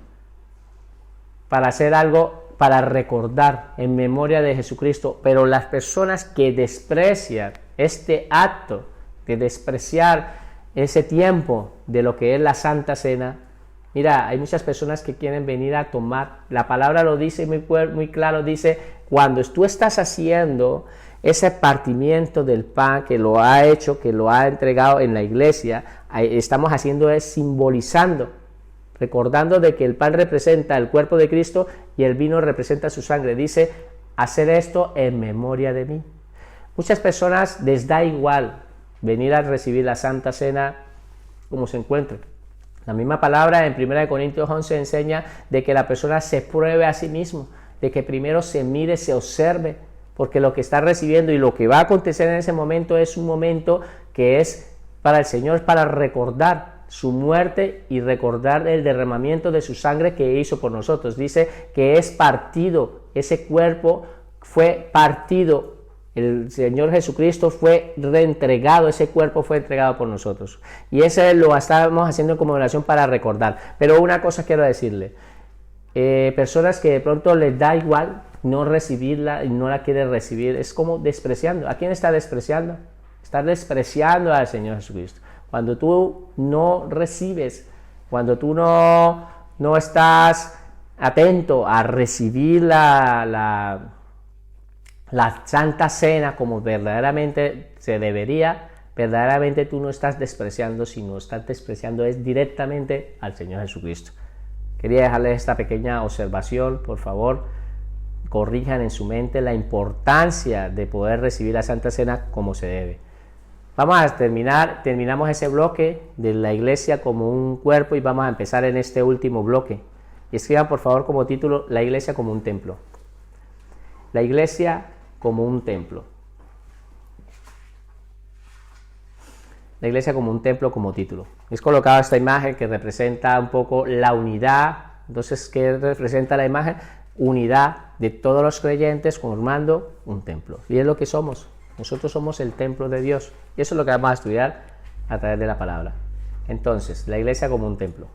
para hacer algo, para recordar en memoria de Jesucristo. Pero las personas que desprecian este acto, de despreciar ese tiempo de lo que es la Santa Cena, mira, hay muchas personas que quieren venir a tomar. La palabra lo dice muy claro, dice: cuando tú estás haciendo ese partimiento del pan, que lo ha hecho, que lo ha entregado en la iglesia, estamos haciendo es simbolizando recordando de que el pan representa el cuerpo de Cristo y el vino representa su sangre. Dice, hacer esto en memoria de mí. Muchas personas les da igual venir a recibir la Santa Cena como se encuentren. La misma palabra en 1 Corintios 11 enseña de que la persona se pruebe a sí mismo, de que primero se mire, se observe, porque lo que está recibiendo y lo que va a acontecer en ese momento es un momento que es para el Señor, para recordar su muerte y recordar el derramamiento de su sangre que hizo por nosotros. Dice que es partido, ese cuerpo fue partido. El Señor Jesucristo fue reentregado, ese cuerpo fue entregado por nosotros. Y ese lo estamos haciendo en conmemoración para recordar. Pero una cosa quiero decirle, personas que de pronto les da igual no recibirla y no la quieren recibir, es como despreciando. ¿A quién está despreciando? Está despreciando al Señor Jesucristo. Cuando tú no recibes, cuando tú no estás atento a recibir la Santa Cena como verdaderamente se debería, verdaderamente tú no estás despreciando, sino estás despreciando es directamente al Señor Jesucristo. Quería dejarles esta pequeña observación, por favor, corrijan en su mente la importancia de poder recibir la Santa Cena como se debe. Vamos a terminamos ese bloque de la iglesia como un cuerpo y vamos a empezar en este último bloque. Y escriban por favor como título, la iglesia como un templo. La iglesia como un templo. La iglesia como un templo como título. Es colocado esta imagen que representa un poco la unidad. Entonces, ¿qué representa la imagen? Unidad de todos los creyentes formando un templo. Y es lo que somos. Nosotros somos el templo de Dios. Y eso es lo que vamos a estudiar a través de la palabra. Entonces, la iglesia como un templo.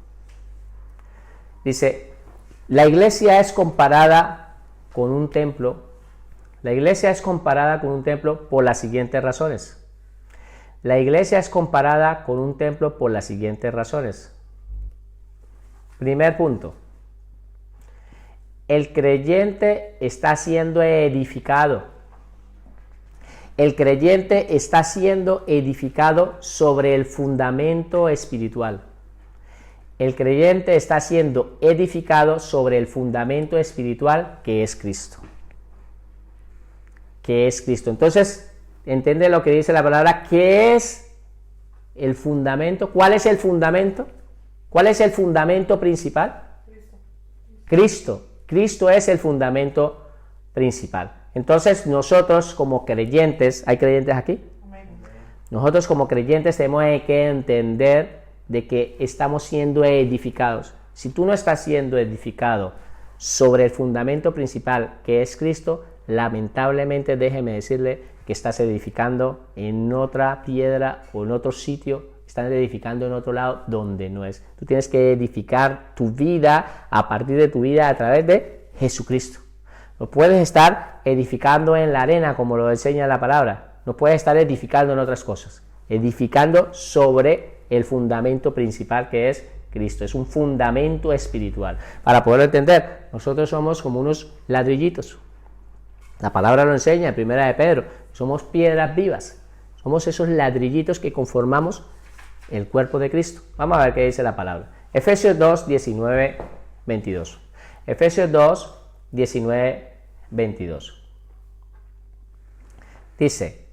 Dice, la iglesia es comparada con un templo. La iglesia es comparada con un templo por las siguientes razones. La iglesia es comparada con un templo por las siguientes razones. Primer punto. El creyente está siendo edificado. El creyente está siendo edificado sobre el fundamento espiritual. El creyente está siendo edificado sobre el fundamento espiritual que es Cristo. Que es Cristo. Entonces, entiende lo que dice la palabra. ¿Qué es el fundamento? ¿Cuál es el fundamento? ¿Cuál es el fundamento principal? Cristo. Cristo es el fundamento principal. Entonces, nosotros como creyentes, ¿hay creyentes aquí? Nosotros como creyentes tenemos que entender de que estamos siendo edificados. Si tú no estás siendo edificado sobre el fundamento principal que es Cristo, lamentablemente déjeme decirle que estás edificando en otra piedra o en otro sitio, estás edificando en otro lado donde no es. Tú tienes que edificar tu vida a partir de tu vida a través de Jesucristo. No puedes estar edificando en la arena como lo enseña la palabra, no puedes estar edificando en otras cosas, edificando sobre el fundamento principal que es Cristo, es un fundamento espiritual. Para poderlo entender, nosotros somos como unos ladrillitos. La palabra lo enseña en 1 de Pedro, somos piedras vivas, somos esos ladrillitos que conformamos el cuerpo de Cristo. Vamos a ver qué dice la palabra. Efesios 2, 19, 22. Efesios 2, 19, 22. Dice,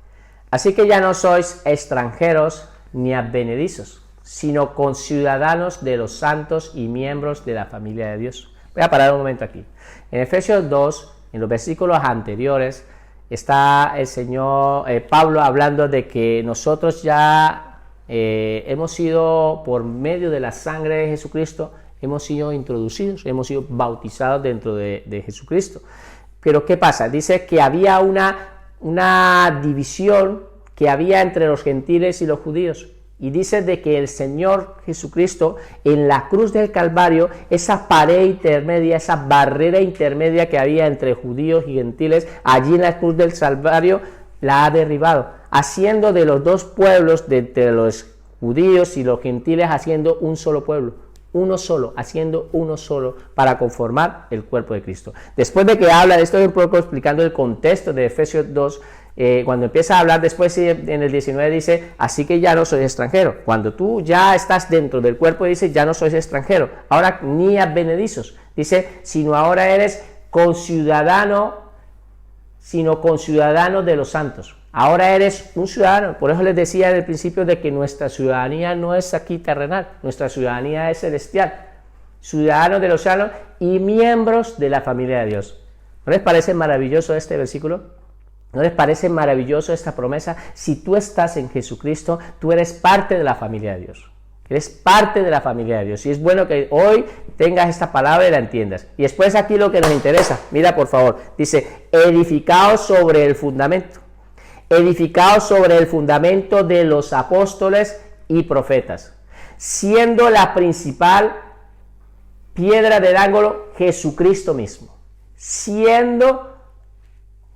así que ya no sois extranjeros ni advenedizos, sino conciudadanos de los santos y miembros de la familia de Dios. Voy a parar un momento aquí. En Efesios 2, en los versículos anteriores, está el Señor Pablo hablando de que nosotros ya hemos sido, por medio de la sangre de Jesucristo, hemos sido introducidos, hemos sido bautizados dentro de Jesucristo. Pero ¿qué pasa? Dice que había una división que había entre los gentiles y los judíos. Y dice de que el Señor Jesucristo en la cruz del Calvario, esa pared intermedia, esa barrera intermedia que había entre judíos y gentiles, allí en la cruz del Calvario la ha derribado, haciendo de los dos pueblos, de los judíos y los gentiles, haciendo un solo pueblo, uno solo, haciendo uno solo para conformar el cuerpo de Cristo. Después de que habla de esto, un poco explicando el contexto de Efesios 2, Cuando empieza a hablar después en el 19 dice, así que ya no sois extranjero. Cuando tú ya estás dentro del cuerpo dice, ya no sois extranjero. Ahora ni advenedizos. Dice, sino ahora eres conciudadano, sino conciudadano de los santos. Ahora eres un ciudadano. Por eso les decía al principio de que nuestra ciudadanía no es aquí terrenal, nuestra ciudadanía es celestial. Ciudadanos de los cielos y miembros de la familia de Dios. ¿No les parece maravilloso este versículo? ¿No les parece maravilloso esta promesa? Si tú estás en Jesucristo, tú eres parte de la familia de Dios. Eres parte de la familia de Dios. Y es bueno que hoy tengas esta palabra y la entiendas. Y después aquí lo que nos interesa. Mira, por favor. Dice, edificados sobre el fundamento. Edificados sobre el fundamento de los apóstoles y profetas. Siendo la principal piedra del ángulo Jesucristo mismo. Siendo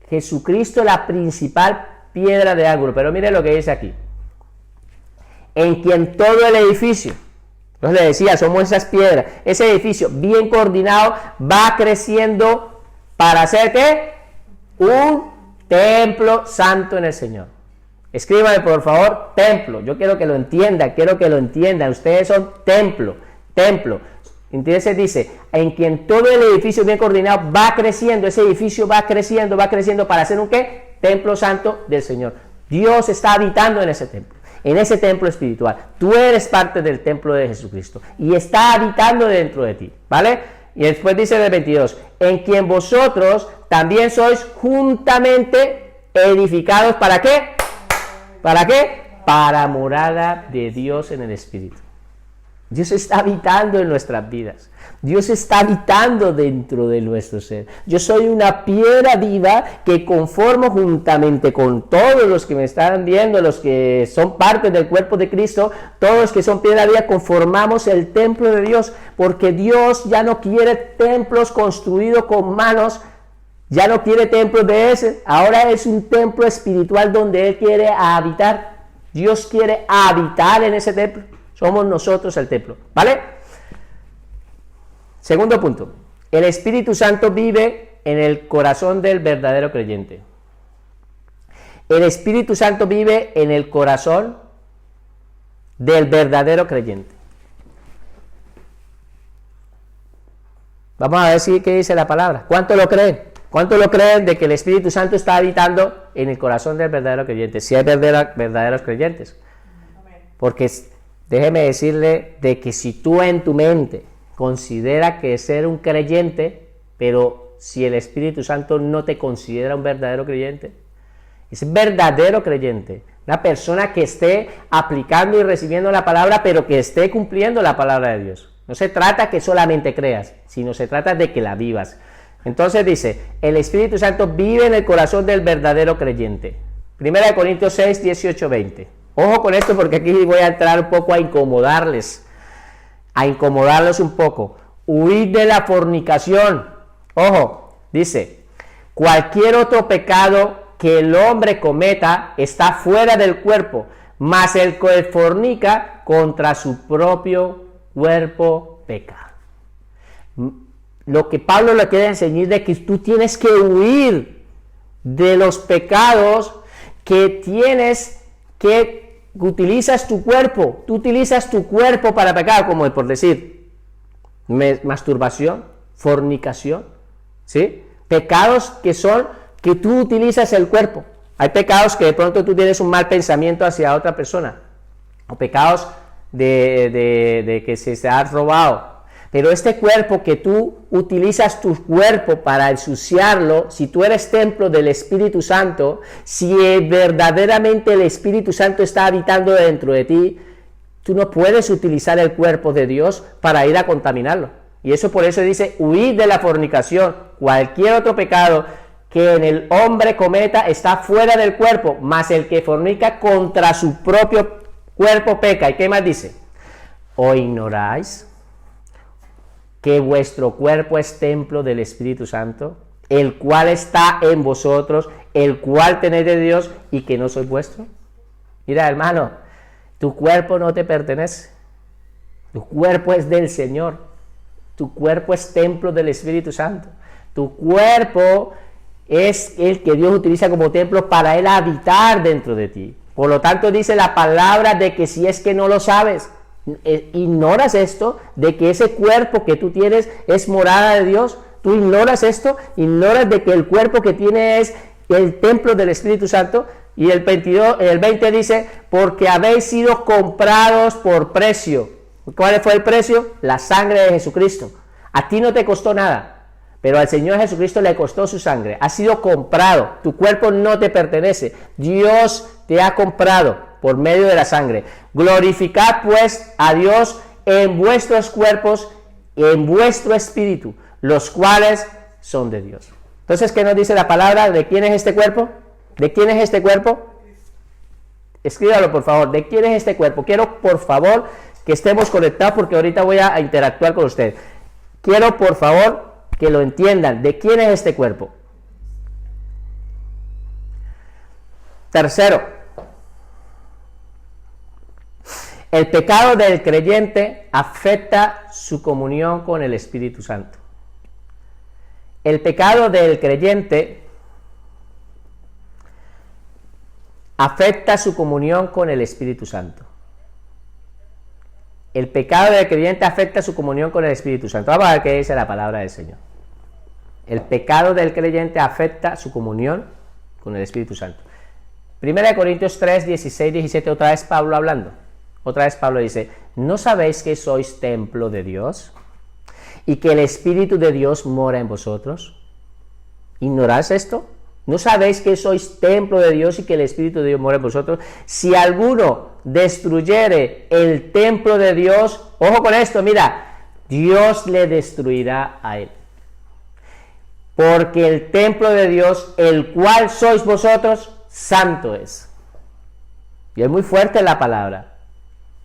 Jesucristo la principal piedra de ángulo. Pero mire lo que dice aquí. En quien todo el edificio, yo les decía, somos esas piedras, ese edificio bien coordinado va creciendo para hacer ¿qué? Un templo santo en el Señor. Escríbame por favor, templo. Yo quiero que lo entiendan. Ustedes son templo. Entonces dice, en quien todo el edificio bien coordinado va creciendo, ese edificio va creciendo para hacer un ¿qué? Templo santo del Señor. Dios está habitando en ese templo. En ese templo espiritual, tú eres parte del templo de Jesucristo y está habitando dentro de ti, ¿vale? Y después dice en el 22, en quien vosotros también sois juntamente edificados, ¿para qué? ¿Para qué? Para morada de Dios en el Espíritu. Dios está habitando en nuestras vidas. Dios está habitando dentro de nuestro ser. Yo soy una piedra viva que conformo juntamente con todos los que me están viendo, los que son parte del cuerpo de Cristo, todos los que son piedra viva, conformamos el templo de Dios, porque Dios ya no quiere templos construidos con manos, ya no quiere templos de ese, ahora es un templo espiritual donde Él quiere habitar. Dios quiere habitar en ese templo. Somos nosotros el templo, ¿vale? Segundo punto, el Espíritu Santo vive en el corazón del verdadero creyente. El Espíritu Santo vive en el corazón del verdadero creyente. Vamos a ver qué dice la palabra. ¿Cuánto lo creen? ¿Cuánto lo creen de que el Espíritu Santo está habitando en el corazón del verdadero creyente? Si hay verdaderos creyentes. Porque déjeme decirle de que si tú en tu mente considera que ser un creyente, pero si el Espíritu Santo no te considera un verdadero creyente, es verdadero creyente, una persona que esté aplicando y recibiendo la palabra, pero que esté cumpliendo la palabra de Dios. No se trata que solamente creas, sino se trata de que la vivas. Entonces dice, el Espíritu Santo vive en el corazón del verdadero creyente. 1 Corintios 6, 18, 20. Ojo con esto porque aquí voy a entrar un poco a incomodarlos un poco. Huid de la fornicación. Ojo, dice, cualquier otro pecado que el hombre cometa está fuera del cuerpo, mas el que fornica contra su propio cuerpo peca. Lo que Pablo le quiere enseñar de que tú tienes que huir de los pecados que tienes que utilizas tu cuerpo, tú utilizas tu cuerpo para pecar, como por decir, masturbación, fornicación, ¿sí? Pecados que tú utilizas el cuerpo. Hay pecados que de pronto tú tienes un mal pensamiento hacia otra persona, o pecados de que se ha robado. Pero este cuerpo que tú utilizas tu cuerpo para ensuciarlo, si tú eres templo del Espíritu Santo, si verdaderamente el Espíritu Santo está habitando dentro de ti, tú no puedes utilizar el cuerpo de Dios para ir a contaminarlo. Y eso por eso dice, huid de la fornicación. Cualquier otro pecado que en el hombre cometa está fuera del cuerpo, mas el que fornica contra su propio cuerpo peca. ¿Y qué más dice? ¿O ignoráis que vuestro cuerpo es templo del Espíritu Santo, el cual está en vosotros, el cual tenéis de Dios y que no sois vuestro? Mira, hermano, tu cuerpo no te pertenece, tu cuerpo es del Señor, tu cuerpo es templo del Espíritu Santo, tu cuerpo es el que Dios utiliza como templo para Él habitar dentro de ti. Por lo tanto, dice la palabra de que si es que no lo sabes, ignoras esto, de que ese cuerpo que tú tienes es morada de Dios, tú ignoras esto, ignoras de que el cuerpo que tienes es el templo del Espíritu Santo. Y el 20 dice, porque habéis sido comprados por precio. ¿Cuál fue el precio? La sangre de Jesucristo. A ti no te costó nada, pero al Señor Jesucristo le costó su sangre. Ha sido comprado. Tu cuerpo no te pertenece. Dios te ha comprado por medio de la sangre. Glorificad pues a Dios en vuestros cuerpos y en vuestro espíritu, los cuales son de Dios. Entonces, ¿qué nos dice la palabra? ¿De quién es este cuerpo? ¿De quién es este cuerpo? Escríbalo, por favor. ¿De quién es este cuerpo? Quiero, por favor, que estemos conectados porque ahorita voy a interactuar con usted. Quiero, por favor, que lo entiendan. ¿De quién es este cuerpo? Tercero, el pecado del creyente afecta su comunión con el Espíritu Santo. El pecado del creyente afecta su comunión con el Espíritu Santo. El pecado del creyente afecta su comunión con el Espíritu Santo. Vamos a ver qué dice la palabra del Señor. El pecado del creyente afecta su comunión con el Espíritu Santo. 1 Corintios 3, 16, 17, otra vez Pablo hablando. Otra vez Pablo dice, ¿no sabéis que sois templo de Dios y que el Espíritu de Dios mora en vosotros? ¿Ignoráis esto? ¿No sabéis que sois templo de Dios y que el Espíritu de Dios mora en vosotros? Si alguno destruyere el templo de Dios, ojo con esto, mira, Dios le destruirá a él. Porque el templo de Dios, el cual sois vosotros, santo es. Y es muy fuerte la palabra.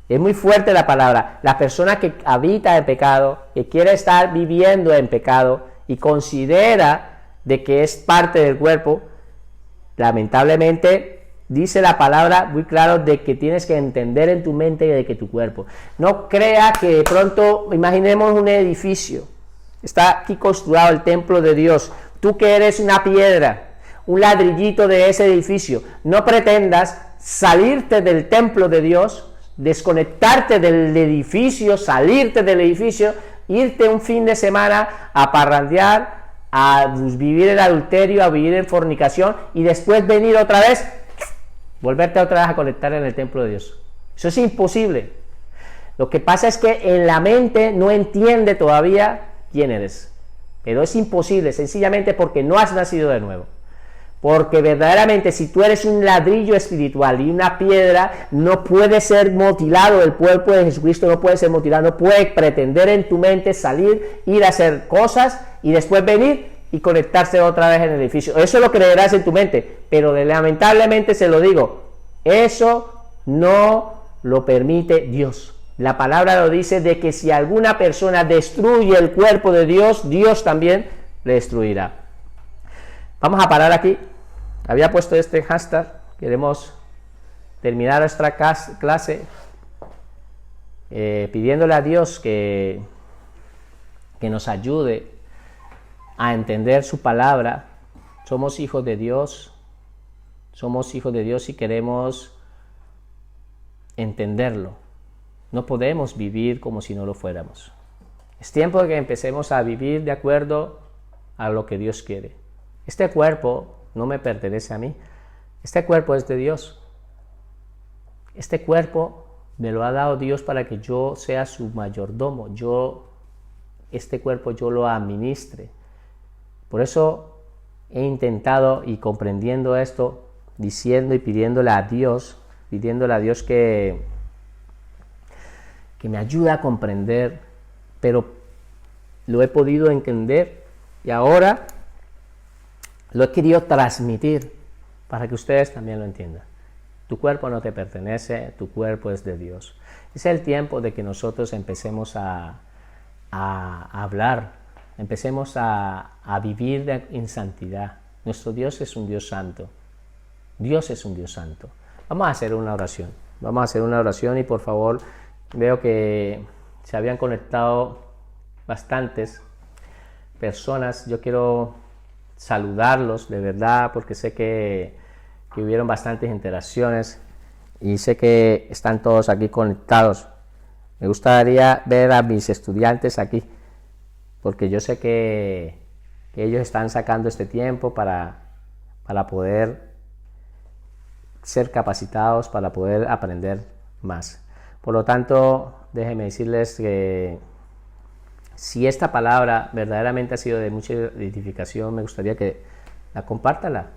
Es muy fuerte la palabra. La persona que habita en pecado, que quiere estar viviendo en pecado y considera de que es parte del cuerpo, lamentablemente dice la palabra muy claro de que tienes que entender en tu mente de que tu cuerpo. No crea que de pronto, imaginemos un edificio, está aquí construido el templo de Dios, tú que eres una piedra, un ladrillito de ese edificio, no pretendas salirte del templo de Dios, desconectarte del edificio, salirte del edificio, irte un fin de semana a parrandear, a vivir el adulterio, a vivir en fornicación y después venir otra vez, volverte otra vez a conectar en el templo de Dios. Eso es imposible. Lo que pasa es que en la mente no entiende todavía quién eres, pero es imposible, sencillamente porque no has nacido de nuevo. Porque verdaderamente si tú eres un ladrillo espiritual y una piedra, no puede ser mutilado, el cuerpo de Jesucristo no puede ser mutilado, no puede pretender en tu mente salir, ir a hacer cosas y después venir y conectarse otra vez en el edificio. Eso lo creerás en tu mente, pero lamentablemente se lo digo, eso no lo permite Dios. La palabra lo dice de que si alguna persona destruye el cuerpo de Dios, Dios también le destruirá. Vamos a parar aquí. Había puesto este hashtag. Queremos terminar nuestra clase pidiéndole a Dios que nos ayude a entender su palabra. Somos hijos de Dios. Somos hijos de Dios y queremos entenderlo. No podemos vivir como si no lo fuéramos. Es tiempo de que empecemos a vivir de acuerdo a lo que Dios quiere. Este cuerpo no me pertenece a mí. Este cuerpo es de Dios. Este cuerpo me lo ha dado Dios para que yo sea su mayordomo. Este cuerpo yo lo administre. Por eso he intentado y comprendiendo esto, diciendo y pidiéndole a Dios que me ayude a comprender, pero lo he podido entender y ahora lo he querido transmitir para que ustedes también lo entiendan. Tu cuerpo no te pertenece, tu cuerpo es de Dios. Es el tiempo de que nosotros empecemos a hablar, empecemos a vivir en santidad. Nuestro Dios es un Dios santo. Dios es un Dios santo. Vamos a hacer una oración. Vamos a hacer una oración y por favor, veo que se habían conectado bastantes personas. Yo quiero saludarlos de verdad, porque sé que hubieron bastantes interacciones y sé que están todos aquí conectados. Me gustaría ver a mis estudiantes aquí, porque yo sé que ellos están sacando este tiempo para poder ser capacitados, para poder aprender más. Por lo tanto, déjenme decirles que si esta palabra verdaderamente ha sido de mucha edificación, me gustaría que la compártala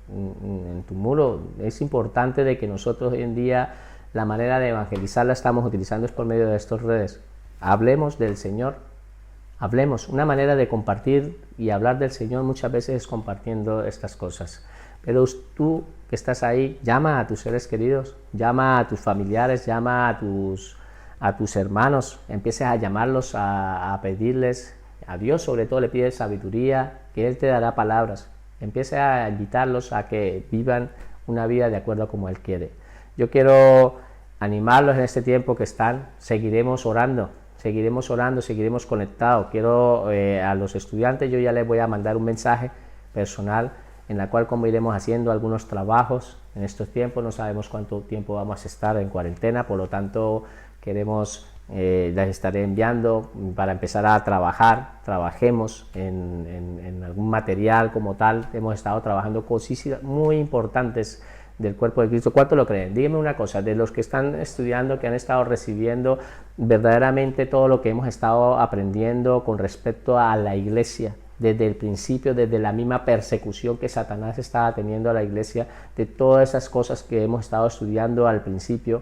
en tu muro. Es importante de que nosotros hoy en día la manera de evangelizar la estamos utilizando es por medio de estas redes. Hablemos del Señor, hablemos. Una manera de compartir y hablar del Señor muchas veces es compartiendo estas cosas. Pero tú que estás ahí, llama a tus seres queridos, llama a tus familiares, llama a tus hermanos, empieces a llamarlos, a pedirles, a Dios sobre todo le pides sabiduría, que Él te dará palabras. Empiece a invitarlos a que vivan una vida de acuerdo a como Él quiere. Yo quiero animarlos en este tiempo que están, seguiremos orando, seguiremos conectados. Quiero a los estudiantes, yo ya les voy a mandar un mensaje personal en la cual como iremos haciendo algunos trabajos en estos tiempos. No sabemos cuánto tiempo vamos a estar en cuarentena, por lo tanto les estaré enviando para empezar a trabajemos en algún material como tal. Hemos estado trabajando cosas muy importantes del cuerpo de Cristo. ¿Cuánto lo creen? Díganme una cosa, de los que están estudiando, que han estado recibiendo verdaderamente todo lo que hemos estado aprendiendo con respecto a la iglesia, desde el principio, desde la misma persecución que Satanás estaba teniendo a la iglesia, de todas esas cosas que hemos estado estudiando al principio,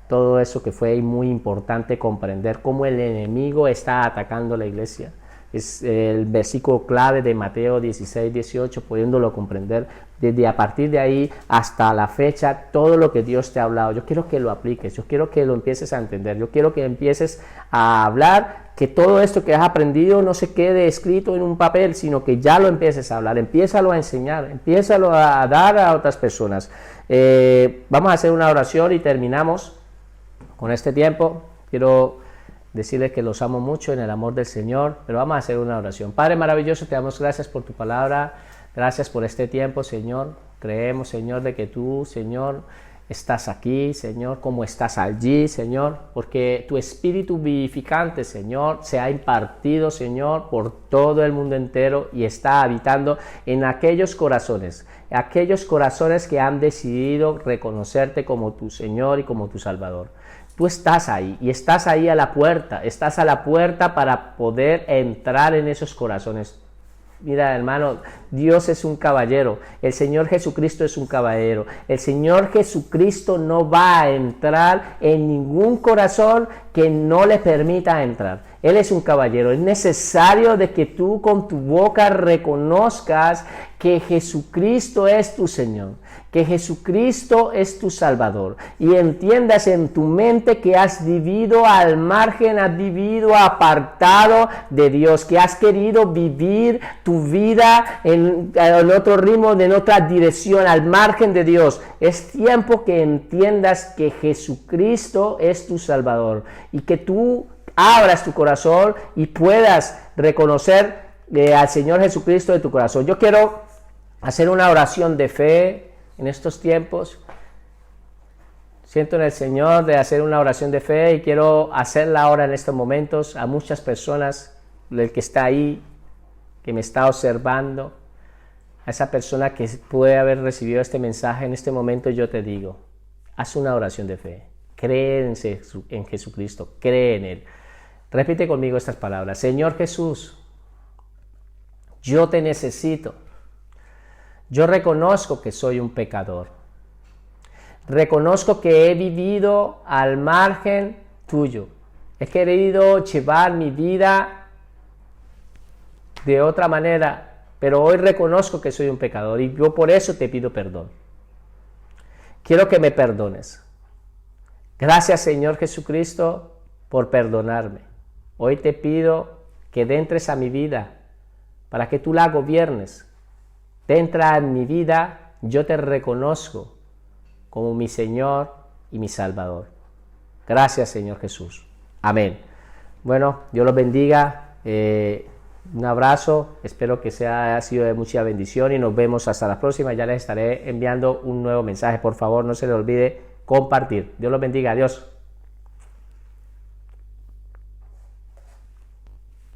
todo eso que fue muy importante comprender cómo el enemigo está atacando la iglesia. Es el versículo clave de Mateo 16, 18, pudiéndolo comprender. Desde a partir de ahí hasta la fecha, todo lo que Dios te ha hablado, yo quiero que lo apliques, yo quiero que lo empieces a entender, yo quiero que empieces a hablar, que todo esto que has aprendido no se quede escrito en un papel, sino que ya lo empieces a hablar, empiézalo a enseñar, empiézalo a dar a otras personas. Vamos a hacer una oración y terminamos con este tiempo. Quiero decirles que los amo mucho en el amor del Señor, pero vamos a hacer una oración. Padre maravilloso, te damos gracias por tu palabra, gracias por este tiempo, Señor. Creemos, Señor, de que tú, Señor, estás aquí, Señor, como estás allí, Señor, porque tu espíritu vivificante, Señor, se ha impartido, Señor, por todo el mundo entero y está habitando en aquellos corazones que han decidido reconocerte como tu Señor y como tu Salvador. Tú estás ahí y estás ahí a la puerta para poder entrar en esos corazones. Mira, hermano, Dios es un caballero, el Señor Jesucristo es un caballero. El Señor Jesucristo no va a entrar en ningún corazón que no le permita entrar. Él es un caballero. Es necesario de que tú con tu boca reconozcas que Jesucristo es tu Señor, que Jesucristo es tu Salvador, y entiendas en tu mente que has vivido al margen, has vivido apartado de Dios, que has querido vivir tu vida en otro ritmo, en otra dirección, al margen de Dios. Es tiempo que entiendas que Jesucristo es tu Salvador y que tú abras tu corazón y puedas reconocer al Señor Jesucristo de tu corazón. Yo quiero hacer una oración de fe en estos tiempos. Siento en el Señor de hacer una oración de fe y quiero hacerla ahora en estos momentos a muchas personas, el que está ahí, que me está observando, a esa persona que puede haber recibido este mensaje en este momento. Yo te digo, haz una oración de fe, cree en Jesucristo, cree en Él. Repite conmigo estas palabras: Señor Jesús, yo te necesito. Yo reconozco que soy un pecador. Reconozco que he vivido al margen tuyo. He querido llevar mi vida de otra manera, pero hoy reconozco que soy un pecador y yo por eso te pido perdón. Quiero que me perdones. Gracias, Señor Jesucristo, por perdonarme. Hoy te pido que entres a mi vida para que tú la gobiernes. Entra en mi vida, yo te reconozco como mi Señor y mi Salvador. Gracias, Señor Jesús. Amén. Bueno, Dios los bendiga. Un abrazo, espero que haya sido de mucha bendición y nos vemos hasta la próxima. Ya les estaré enviando un nuevo mensaje. Por favor, no se les olvide compartir. Dios los bendiga. Adiós.